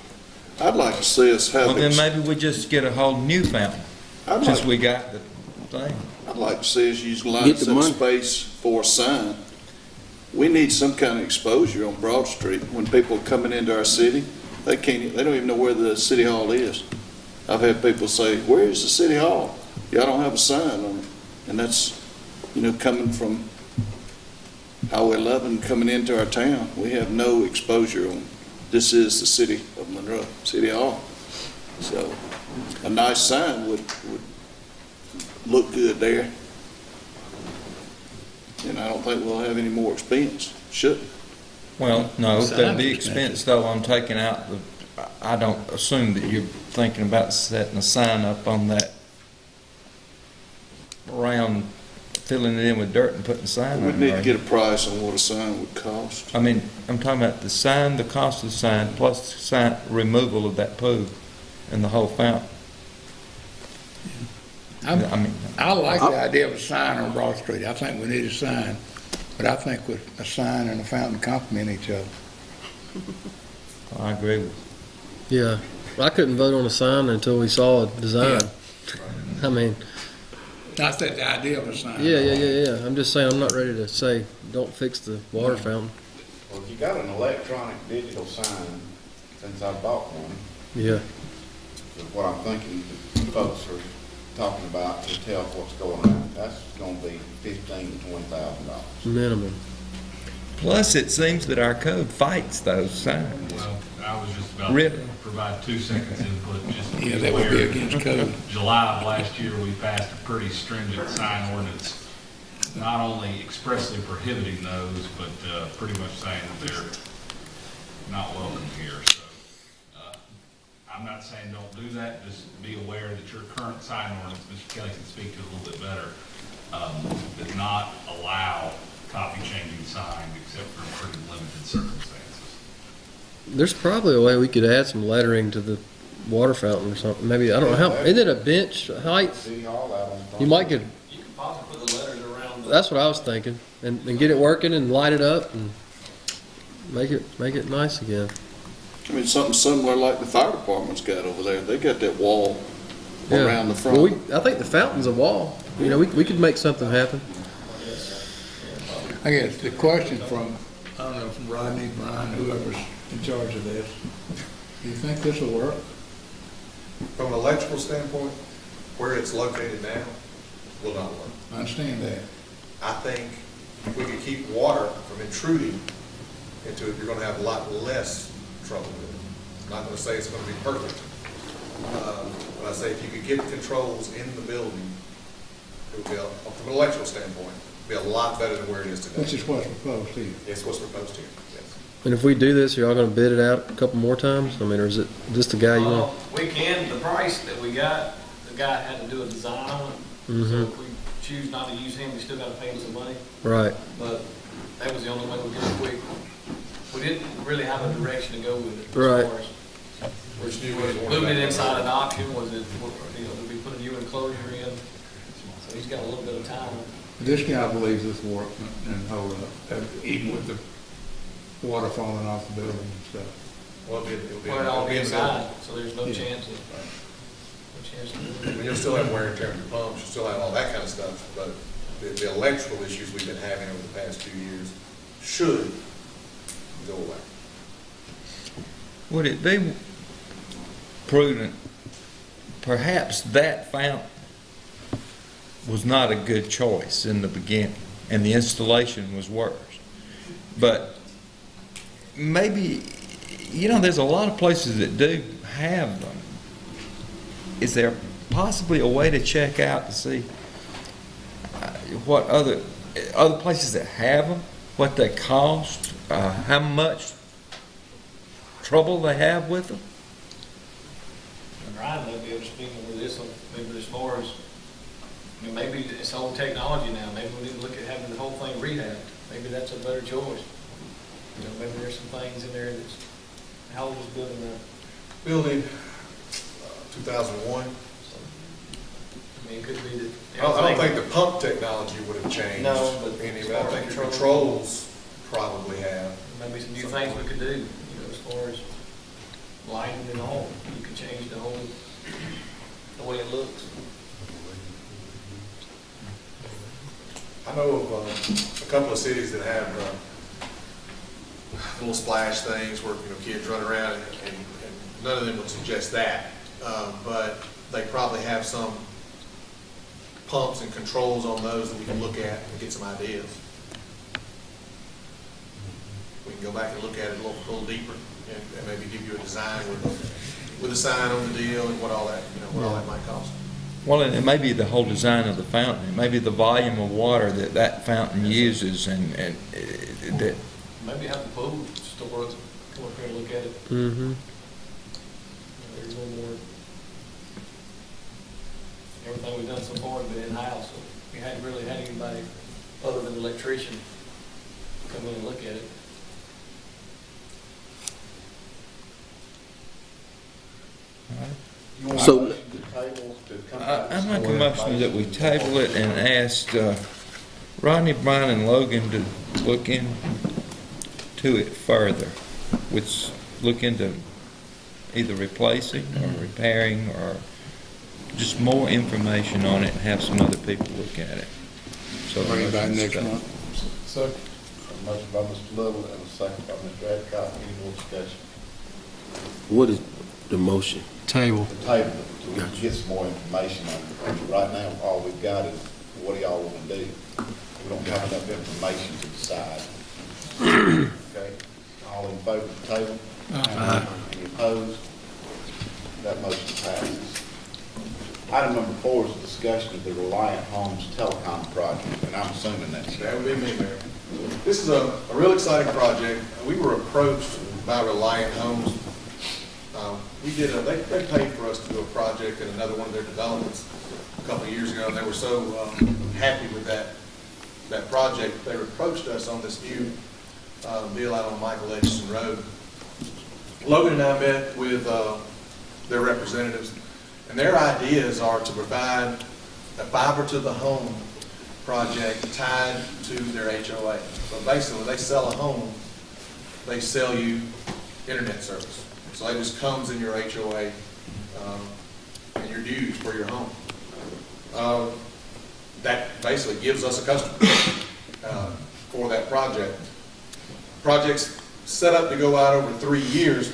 I'd like to see us have, Well, then maybe we just get a whole new fountain, I'd since like, we got the thing. I'd like to see us utilize Get the that money. space for a sign. We need some kind of exposure on Broad Street. When people are coming into our city, they don't even know where the city hall is. I've had people say, "Where's the city hall? Y'all don't have a sign on it." And that's, coming from Highway 11, coming into our town, we have no exposure on, this is the city of Monroe, City Hall. So a nice sign would look good there. And I don't think we'll have any more expense, shouldn't. Well, no, Sounds there'll be expensive. expense though on taking out I don't assume that you're thinking about setting a sign up on that round, filling it in with dirt and putting a sign on We'd it. need to right? get a price on what a sign would cost. I mean, I'm talking about the sign, the cost of the sign, plus the sign, removal of that pool and the whole fountain. I mean, I like the idea of a sign on Broad Street. I think we need a sign, but I think with a sign and a fountain complement each other. I agree with Yeah, I couldn't vote on a sign until we saw a design. I mean, I said the idea of a sign. yeah. I'm just saying, I'm not ready to say, don't fix the water fountain. Well, if you got an electronic digital sign, since I bought one, Yeah, is what I'm thinking that folks are talking about to tell what's going on. That's gonna be $15,000 to $20,000. minimum. Plus, it seems that our code fights those signs. Well, I was just about Really? to provide 2 seconds input, just to Yeah, be that would be aware. against code. July of last year, we passed a pretty stringent sign ordinance, not only expressly prohibiting those, but pretty much saying that they're not welcome here. So I'm not saying don't do that, just be aware that your current sign ordinance, Mr. Kelly can speak to it a little bit better, does not allow copy changing signs except for pretty limited circumstances. There's probably a way we could add some lettering to the water fountain or something. Maybe, I don't know how, isn't it a bench height? City Hall out on Front You might could, You can possibly put the letters around the. that's what I was thinking, and get it working and light it up and make it nice again. I mean, something similar like the fire department's got over there. They got that wall Yeah. around the front. Well, I think the fountain's a wall. We could make something happen. I guess the question from, I don't know, from Rodney, Brian, whoever's in charge of this, do you think this will work? From an electrical standpoint, where it's located now will not work. I understand that. I think if we could keep water from intruding into it, you're gonna have a lot less trouble with it. I'm not gonna say it's gonna be perfect. But I say if you could get controls in the building, it would be, from an electrical standpoint, be a lot better than where it is today. Which is what's proposed here. It's what's proposed here, yes. And if we do this, are y'all gonna bid it out a couple more times? I mean, or is it just the guy you want? We can, the price that we got, the guy had to do a design on it. So Mhm. if we choose not to use him, we still gotta pay him some money. Right. But that was the only way we did it quick. We didn't really have a direction to go with it. Right. As far as Which new ways of moving it inside an auction, was it, did we put a new enclosure in? So he's got a little bit of time. This guy believes this will work and hold up, even with the water falling off the building and stuff. Well, it'll be Put it all in the building. inside, so there's no Yeah. chance of, no chance of. I mean, you'll still have wear and tear on your pumps, you'll still have all that kind of stuff, but the electrical issues we've been having over the past 2 years should go away. Would it be prudent, perhaps that fountain was not a good choice in the beginning, and the installation was worse. But maybe, there's a lot of places that do have them. Is there possibly a way to check out to see what other places that have them, what they cost, how much trouble they have with them? And Ryan may be able to speak with this, maybe as far as, maybe it's old technology now. Maybe we need to look at having the whole thing rehabbed. Maybe that's a better choice. Maybe there's some things in there that's, how old was the building now? Building, 2001. It could be that. I don't think the pump technology would have changed. No, but I as far as think the controls probably have. Maybe some new things we could do, as far as lighting and all. You could change the way it looks. I know of a couple of cities that have little splash things where kids run around, and none of them would suggest that. But they probably have some pumps and controls on those that we can look at and get some ideas. We can go back and look at it a little deeper and maybe give you a design with a sign on the deal and what all that might cost. Well, and it may be the whole design of the fountain. It may be the volume of water that fountain uses, and that. Maybe have the pool store come up here and look at it. Mm-hmm. There's a little more. Everything we've done so far has been in-house. So we hadn't really had anybody other than the electrician come in and look at it. So I make a motion that we table it and ask Rodney, Brian, and Logan to look into it further, which look into either replacing or repairing or just more information on it and have some other people look at it. So Bring it back next month. Second. A motion by Mr. Little and a second by Mr. Adcock. Any more discussion? what is the motion? Table. The table, so we can get some more information on it. Right now, all we've got is what do y'all want to do? We don't have enough information to decide. Okay, all in favor of the table? Any opposed? That motion passes. Item number 4 is a discussion of the Reliant Homes telecom project, and I'm assuming that's That would be me, Mayor. This is a real exciting project. We were approached by Reliant Homes. They paid for us to do a project in another one of their developments a couple of years ago, and they were so happy with that project. They approached us on this new deal out on Michael Edgerton Road. Logan and I met with their representatives, and their ideas are to provide a fiber to the home project tied to their HOA. So basically, when they sell a home, they sell you internet service. So it just comes in your HOA and your dues for your home. That basically gives us a customer for that project. Project's set up to go out over 3 years,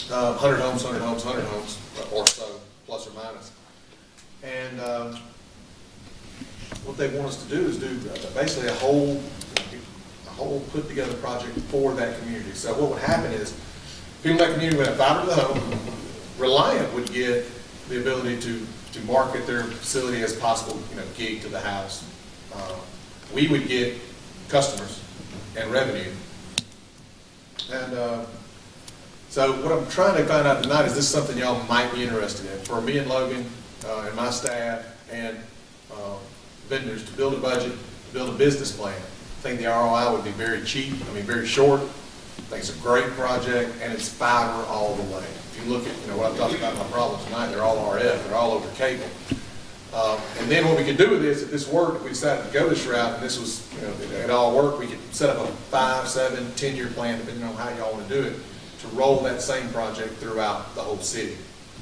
100 homes, 100 homes, 100 homes, or so, plus or minus. And what they want us to do is do basically a whole put together project for that community. So what would happen is people in that community would have fiber to the home. Reliant would get the ability to market their facility as possible, gig to the house. We would get customers and revenue. And so what I'm trying to find out tonight is this something y'all might be interested in. For me and Logan and my staff and vendors to build a budget, to build a business plan. I think the ROI would be very cheap, very short. I think it's a great project, and it's fiber all the way. If you look at what I'm talking about in my problems tonight, they're all RF, they're all over cable. And then what we could do with this, if this worked, if we decided to go this route, and this was, it all worked, we could set up a 5, 7, 10-year plan, depending on how y'all want to do it, to roll that same project throughout the whole city.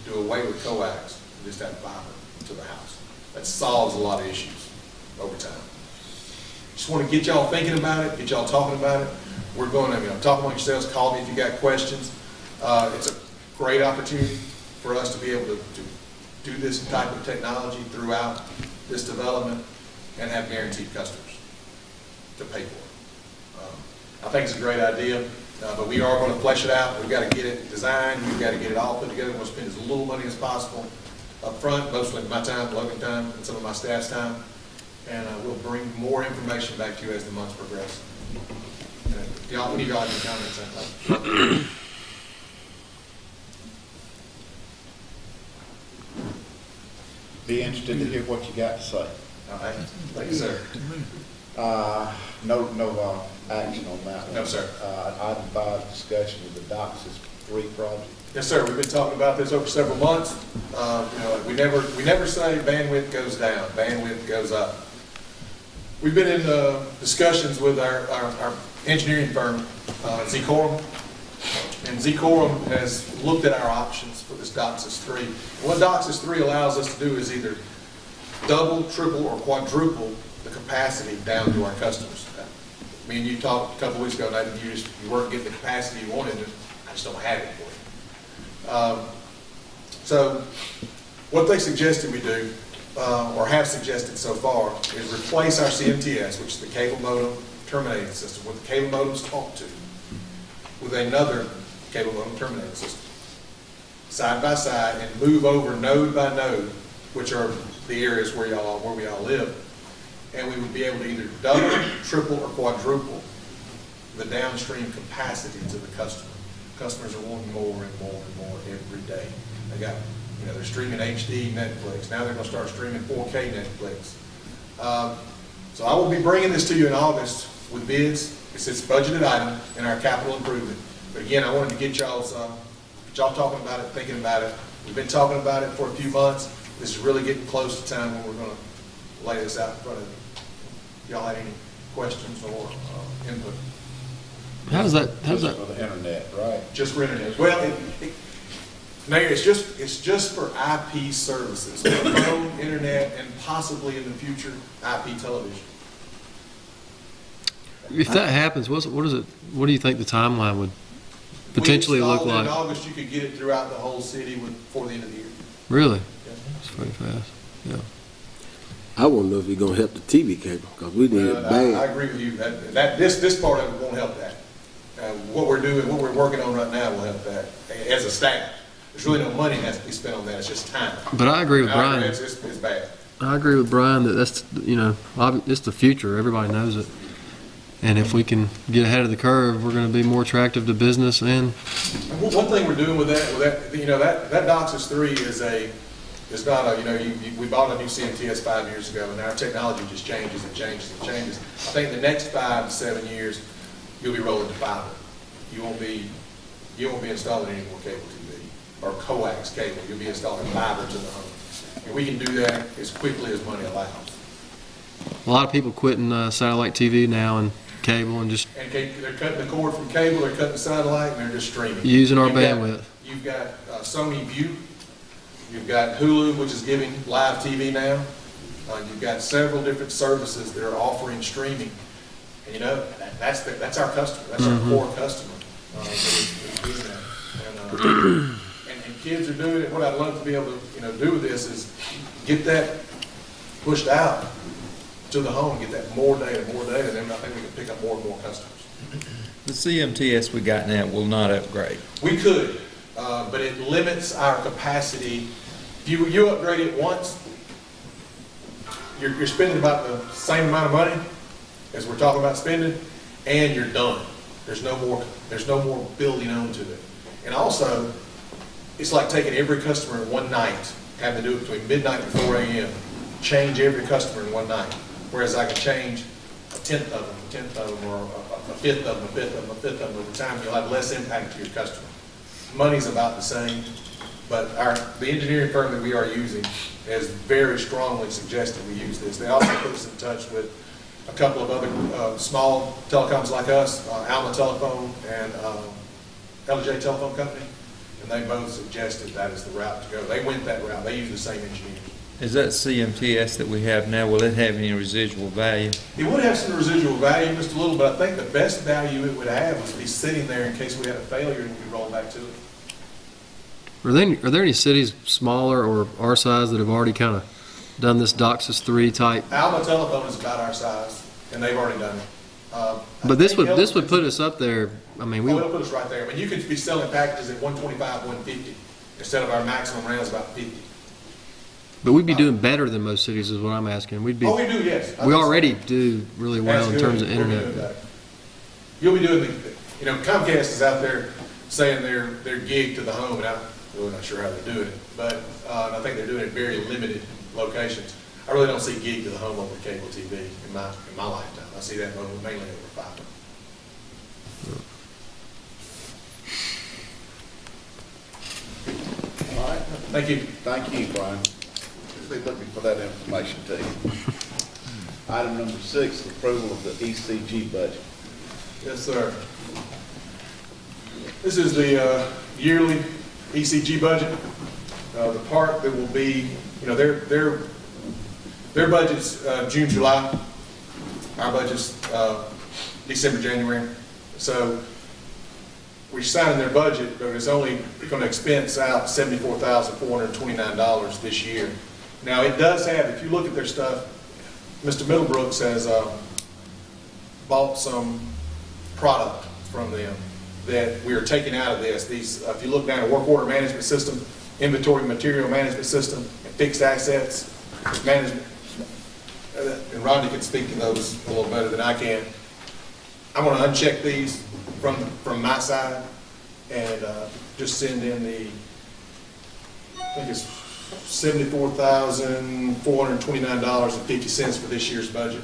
Do away with coax, and just have fiber to the house. That solves a lot of issues. over time. Just want to get y'all thinking about it, get y'all talking about it. We're going to, talk among yourselves, call me if you got questions. It's a great opportunity for us to be able to do this type of technology throughout this development and have guaranteed customers to pay for it. I think it's a great idea, but we are going to flesh it out. We've got to get it designed. We've got to get it all put together. We're going to spend as little money as possible up front, mostly my time, Logan time, and some of my staff's time. And we'll bring more information back to you as the months progress. Y'all, any of y'all have any comments? Be interested to hear what you got to say. All right. Thank you, sir. No action on that one. No, sir. Item 5, discussion of the DOCSIS 3 project. Yes, sir. We've been talking about this over several months. We never say bandwidth goes down. Bandwidth goes up. We've been in discussions with our engineering firm, Zecorum, and Zecorum has looked at our options for this DOCSIS 3. And what DOCSIS 3 allows us to do is either double, triple, or quadruple the capacity down to our customers. Me and you talked a couple weeks ago, and you weren't getting the capacity you wanted, and I just don't have it for you. So what they suggested we do, or have suggested so far, is replace our CMTS, which is the cable modem terminating system, what the cable modems talk to, with another cable modem terminating system, side by side, and move over node by node, which are the areas where we all live, and we would be able to either double, triple, or quadruple the downstream capacity to the customer. Customers are wanting more and more and more every day. They got, they're streaming HD Netflix. Now they're going to start streaming 4K Netflix. So I will be bringing this to you in August with bids. It's budgeted item in our capital improvement. But again, I wanted to get y'all talking about it, thinking about it. We've been talking about it for a few months. This is really getting close to time when we're going to lay this out in front of you. Y'all have any questions or input? How's that? For the internet, right? Just for internet. Well, Mayor, it's just for IP services, phone, internet, and possibly in the future IP television. If that happens, what do you think the timeline would potentially look like? In August, you could get it throughout the whole city before the end of the year. Really? Yeah. It's pretty fast. Yeah. I want to know if you're going to help the TV cable, because we need it bad. I agree with you. This part of it won't help that. What we're doing, what we're working on right now will help that as a staff. There's really no money that has to be spent on that. It's just time. But I agree with Brian. It's bad. I agree with Brian that that's it's the future. Everybody knows it. And if we can get ahead of the curve, we're going to be more attractive to business. And one thing we're doing with that, that DOCSIS 3 is not a, we bought a new CMTS 5 years ago, and our technology just changes and changes and changes. I think the next 5 to 7 years, you'll be rolling to fiber. You won't be installing any more cable TV or coax cable. You'll be installing fiber to the home. And we can do that as quickly as money allows. a lot of people quitting satellite TV now and cable and just they're cutting the cord from cable, they're cutting the satellite, and they're just streaming. Using our bandwidth. You've got Sony View. You've got Hulu, which is giving live TV now. You've got several different services that are offering streaming. And that's our customer. That's our core customer. And kids are doing it. What I'd love to be able to do with this is get that pushed out to the home, get that more data, then I think we can pick up more and more customers. The CMTS we got now will not upgrade. We could, but it limits our capacity. If you upgrade it once, you're spending about the same amount of money as we're talking about spending, and you're done. There's no more building onto it. And also, it's like taking every customer in one night, having to do it between midnight and 4 a.m., change every customer in one night. Whereas I can change a tenth of them, or a fifth of them, a fifth of them, a fifth of them over time. You'll have less impact to your customer. Money's about the same, but the engineering firm that we are using has very strongly suggested we use this. They also put us in touch with a couple of other small telecoms like us, Alma Telephone and LJ Telephone Company, and they both suggested that is the route to go. They went that route. They use the same engineers. Is that CMTS that we have now, will it have any residual value? It would have some residual value, just a little, but I think the best value it would have would be sitting there in case we had a failure and we roll back to it. Are there any cities smaller or our size that have already kind of done this DOCSIS 3 type? Alma Telephone is about our size, and they've already done it. But this would put us up there. I mean, It'll put us right there. I mean, you could be selling packages at 125, 150, instead of our maximum rounds about 50. but we'd be doing better than most cities, is what I'm asking. We'd be. Oh, we do, yes. We already do really well in terms of We'll be doing internet. that. You'll be doing Comcast is out there saying they're gig to the home, and I'm really not sure how they're doing it, but I think they're doing it in very limited locations. I really don't see gig to the home over cable TV in my lifetime. I see that mainly over fiber. All right. Thank you. Thank you, Brian. Be looking for that information too. Item number 6, approval of the ECG budget. Yes, sir. This is the yearly ECG budget. The part that will be, their budget's June, July. Our budget's December, January. So we're signing their budget, but it's only going to expense out $74,429 this year. Now, it does have, if you look at their stuff, Mr. Middlebrooks has bought some product from them that we are taking out of this. These, if you look down at work order management system, inventory material management system, and fixed assets management, and Rodney can speak to those a little better than I can. I'm going to uncheck these from my side and just send in the, I think it's $74,429.50 for this year's budget.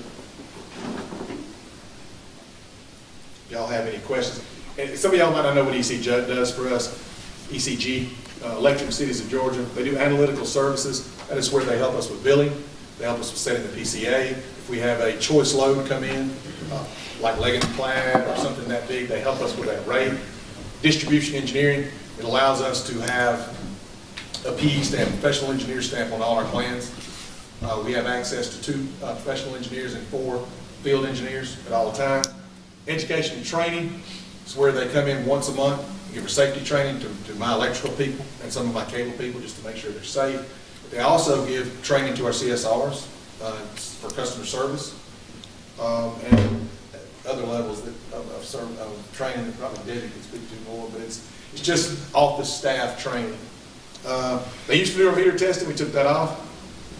Y'all have any questions? And some of y'all might not know what ECG does for us. ECG, Electric Cities of Georgia, they do analytical services. That is where they help us with billing. They help us with setting the PCA. If we have a choice load come in, like Leggett and Platt or something that big, they help us with that rate. Distribution engineering, it allows us to have a PE stamp, professional engineer stamp on all our plans. We have access to 2 professional engineers and 4 field engineers at all the time. Education and training is where they come in once a month, give our safety training to my electrical people and some of my cable people just to make sure they're safe. But they also give training to our CSRs for customer service and other levels of training that probably Debbie can speak to more, but it's just office staff training. They used to do our meter testing, we took that off.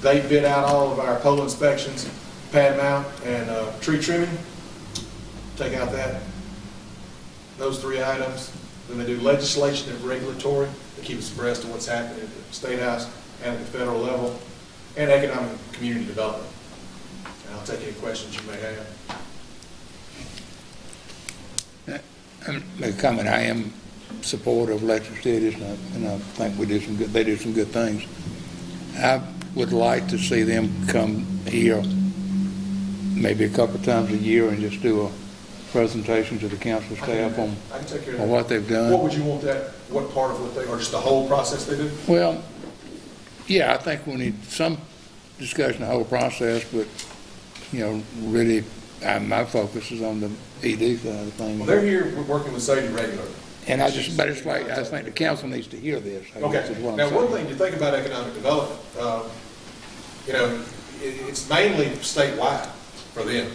They bid out all of our pole inspections, pad mount, and tree trimming. Take out those 3 items. Then they do legislation and regulatory to keep us abreast of what's happening at the State House and at the federal level, and economic and community development. And I'll take any questions you may have. Make a comment. I am supportive of Electric Cities, and I think they do some good things. I would like to see them come here maybe a couple of times a year and just do a presentation to the council staff on what they've done. What would you want what part of what they, or just the whole process they do? Well, yeah, I think we need some discussion of the whole process, but, really, my focus is on the ED side of things. Well, they're here working with Sadie regularly. And I think the council needs to hear this. Okay. Now, one thing to think about economic development, it's mainly statewide for them.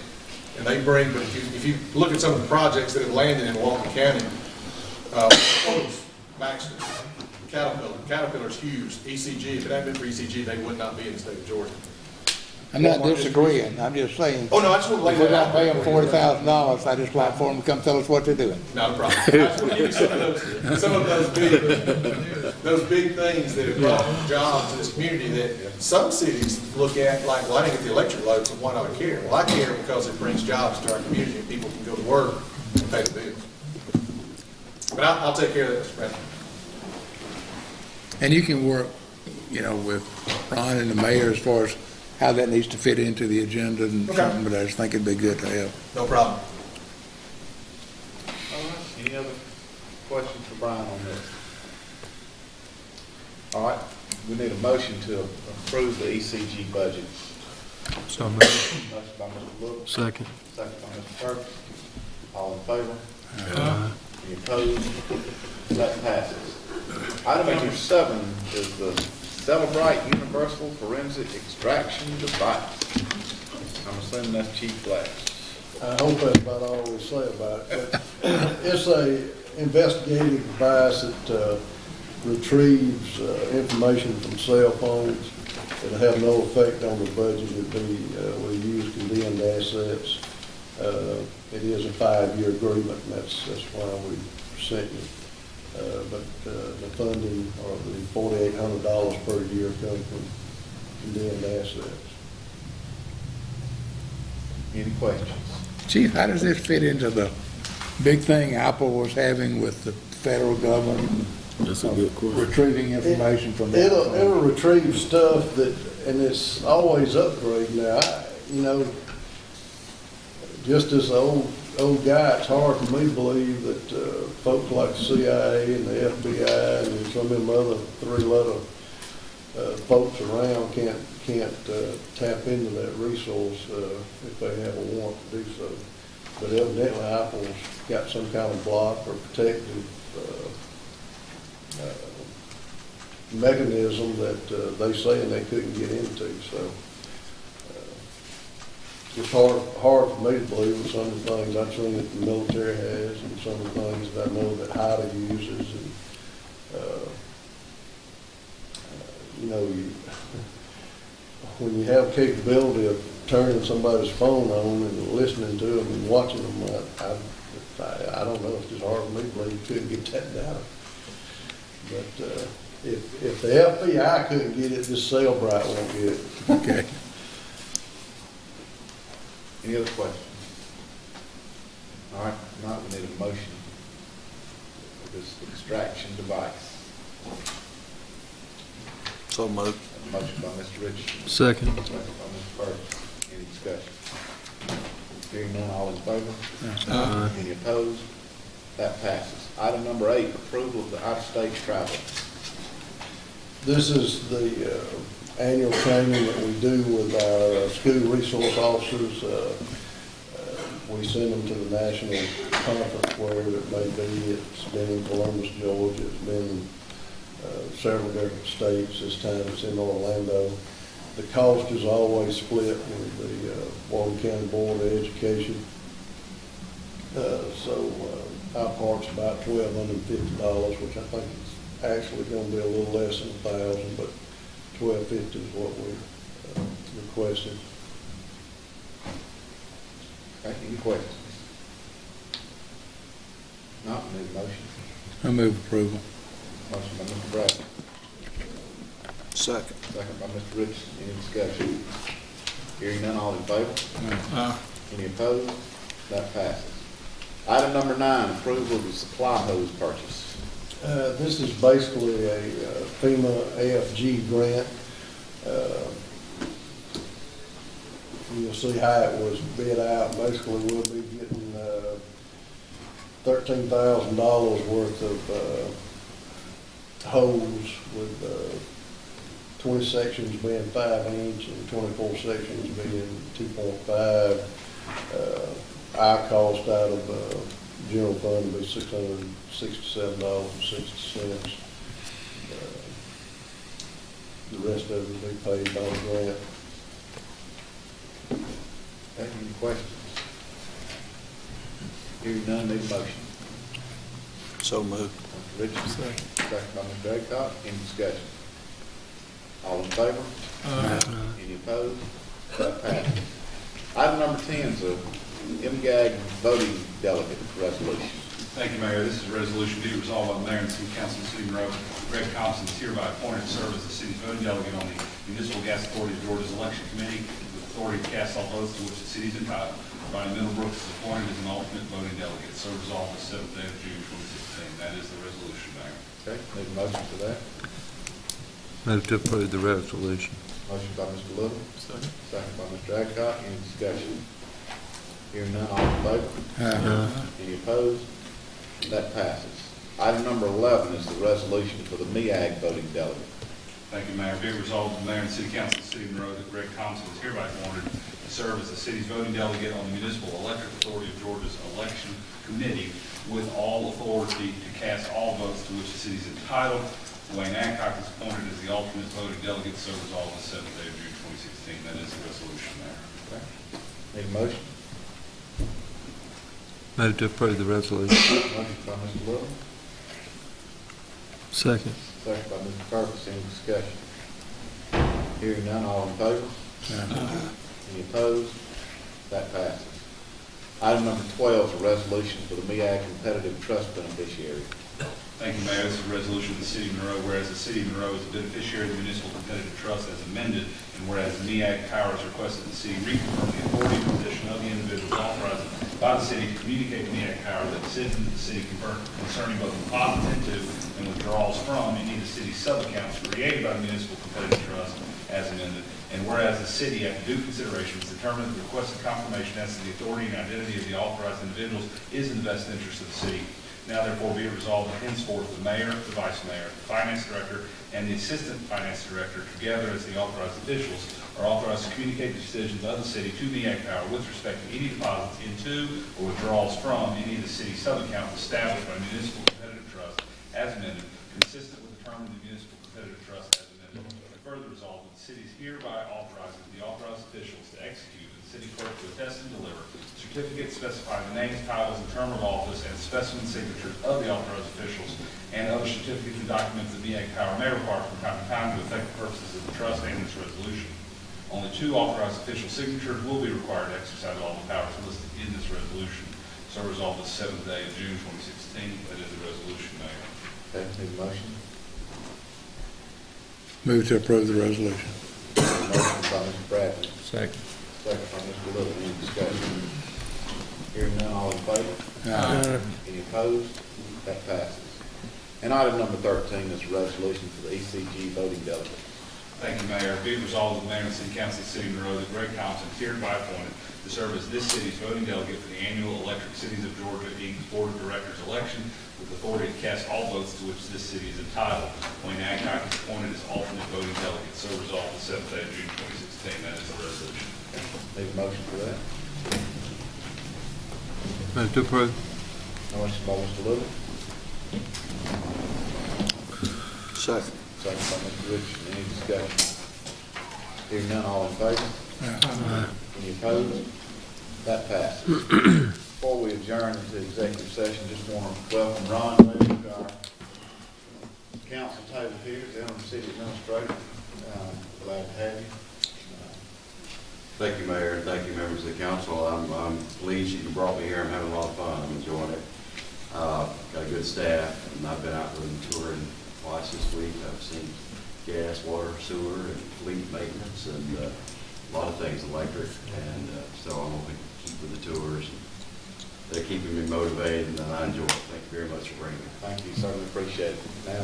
And they bring, but if you look at some of the projects that have landed in Walton County, Baxter, Caterpillar's huge. ECG, if it hadn't been for ECG, they would not be in the state of Georgia. I'm not disagreeing, I'm just saying. Oh, no, I just want to lay if we're that out. going to pay them $40,000, I just like for them to come tell us what they're doing. Not a problem. I just want to give you some of those big things that have brought jobs to this community that some cities look at like, well, I didn't get the electric load, so why do I care? Well, I care because it brings jobs to our community and people can go to work and pay the bills. But I'll take care of that, Mr. President. And you can work, with Ron and the mayor as far as how that needs to fit into the agenda and something, but I just think it'd be good to have. No problem. All right. Any other questions for Brian on this? All right. We need a motion to approve the ECG budget. So moved. Motion by Mr. Little, Second. second by Mr. Purvis. All in favor? Aye. Any opposed? That passes. Item number 7 is the Celebrite Universal Forensic Extraction Device. I'm assuming that's Chief Glass. I hope that's about all we say about it. But it's a investigative device that retrieves information from cell phones. It'll have no effect on the budget. We use condemned assets. It is a 5-year agreement, and that's why we sent you. But the funding, or the $4,800 per year, comes from condemned assets. Any questions? Chief, how does this fit into the big thing Apple was having with the federal government? That's a good question. Retrieving information from that. It'll retrieve stuff and it's always upgrade now. Just as an old guy, it's hard for me to believe that folks like the CIA and the FBI and some of them other 3-letter folks around can't tap into that resource if they have a warrant to do so. But evidently Apple's got some kind of block or protective mechanism that they saying they couldn't get into. So it's hard for me to believe with some of the things I've seen that the military has and some of the things that I know that HIDA uses. And when you have capability of turning somebody's phone on and listening to them and watching them, I don't know, it's just hard for me to believe you couldn't get that data. But if the FBI couldn't get it, this Cellbrite won't get it. Okay. Any other questions? All right, now we need a motion for this extraction device. So moved. A motion by Mr. Richardson. Second. Second by Mr. Purvis. Any discussion? Hearing none, all in favor? Aye. Any opposed? That passes. Item number 8, approval of the out-of-state travel. This is the annual training that we do with our school resource officers. We send them to the national conference, wherever it may be. It's been in Columbus, Georgia. It's been several different states. This time it's in Orlando. The cost is always split with the Walton County Board of Education. Our part's about $1,250, which I think is actually going to be a little less than $1,000, but $1,250 is what we requested. Okay, any questions? Not, need a motion. I move approval. Motion by Mr. Bradley. Second. Second by Mr. Richardson. Any discussion? Hearing none, all in favor? Any opposed? That passes. Item number 9, approval of the supply hose purchase. This is basically a FEMA AFG grant. You'll see how it was bid out. Basically, we'll be getting $13,000 worth of hose with 20 sections being 5-inch and 24 sections being 2.5. Our cost out of general fund would be $667.60. The rest of it will be paid by the grant. Okay, any questions? Hearing none, need a motion. So moved. Mr. Richardson, second by Mr. Aycock. Any discussion? All in favor? Any opposed? That passes. Item number 10 is a MGAG voting delegate resolution. Thank you, Mayor. This is a resolution be resolved by the Mayor and City Council of the City of Monroe. Greg Thompson is hereby appointed to serve as the city's voting delegate on the Municipal Gas Authority of Georgia's election committee with authority to cast all votes to which the city is entitled. Brian Middlebrooks is appointed as an alternate voting delegate. So resolved the 7th day of June 2016. That is the resolution, Mayor. Okay, need a motion for that? Move to approve the resolution. Motion by Mr. Little. Second by Mr. Adcock. Any discussion? Hearing none, all in favor? Any opposed? That passes. Item number 11 is the resolution for the MEAG voting delegate. Thank you, Mayor. Be it resolved, the mayor and city council of the city of Monroe that Greg Thompson is hereby appointed to serve as the city's voting delegate on the Municipal Electric Authority of Georgia's election committee with all authority to cast all votes to which the city is entitled. Wayne Adcock is appointed as the alternate voting delegate, so resolved on the 7th day of June 2016. That is the resolution, Mayor. Okay. Need a motion? Move to approve the resolution. Motion by Mr. Little, Second. second by Mr. Purvis. Any discussion? Hearing none, all in favor? Any opposed? That passes. Item number 12 is a resolution for the MEAG Competitive Trust Beneficiary. Thank you, Mayor. This is a resolution of the city of Monroe, whereas the city of Monroe is a beneficiary of the municipal competitive trust as amended, and whereas the MEAG powers requested the city reconfirm the authority and position of the individuals authorized by the city to communicate to MEAG power that decisions of the city concerning both deposits into and withdrawals from any of the city's sub-accounts created by the municipal competitive trust as amended, and whereas the city, after due consideration, has determined that the requested confirmation as to the authority and identity of the authorized individuals is in the best interest of the city. Now therefore be it resolved that henceforth the mayor, the vice mayor, the finance director, and the assistant finance director, together as the authorized officials, are authorized to communicate the decisions of the city to MEAG power with respect to any deposits into or withdrawals from any of the city's sub-accounts established by municipal competitive trust as amended, consistent with the term of the municipal competitive trust as amended. And further resolved that the city is hereby authorizing the authorized officials to execute and the city clerk to attest and deliver certificates specifying the names, titles, and term of office and specimen signatures of the authorized officials and other certificates and documents that MEAG power may require from time to time to effect the purposes of the trust and this resolution. Only 2 authorized official signatures will be required to exercise all the powers listed in this resolution. So resolved the 7th day of June 2016. That is the resolution, Mayor. Okay, need a motion? Move to approve the resolution. Motion by Mr. Bradley, Second. second by Mr. Little. Any discussion? Hearing none, all in favor? Any opposed? That passes. And item number 13 is a resolution for the ECG voting delegate. Thank you, Mayor. Be it resolved that the mayor and city council of the city of Monroe that Greg Thompson is hereby appointed to serve as this city's voting delegate for the annual Electric Cities of Georgia, Inc. Board of Directors election with authority to cast all votes to which this city is entitled. Wayne Adcock is appointed as alternate voting delegate. So resolved the 7th day of June 2016. That is the resolution. Need a motion for that? Move to approve. Motion by Mr. Little, Second. second by Mr. Richardson. Any discussion? Hearing none, all in favor? Any opposed? That passes. Before we adjourn into executive session, just want to welcome Ron Levy to our council table here, the interim city administrator. Glad to have you. Thank you, Mayor, and thank you, members of the council. I'm pleased that you brought me here. I'm having a lot of fun. I'm enjoying it. Got a good staff, and I've been out doing touring twice this week. I've seen gas, water, sewer, and fleet maintenance, and a lot of things electric. And so I'm going to keep with the tours. They're keeping me motivated, and I enjoy it. Thank you very much for bringing me. Thank you, certainly appreciate it. Now,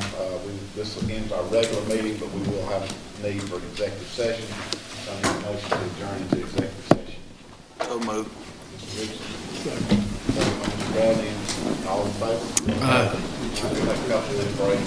this will end our regular meeting, but we will have a need for an executive session. So I need a motion to adjourn into executive session. So moved. Mr. Richardson. Second by Mr. Bradley. All in favor? Take a couple of minutes break.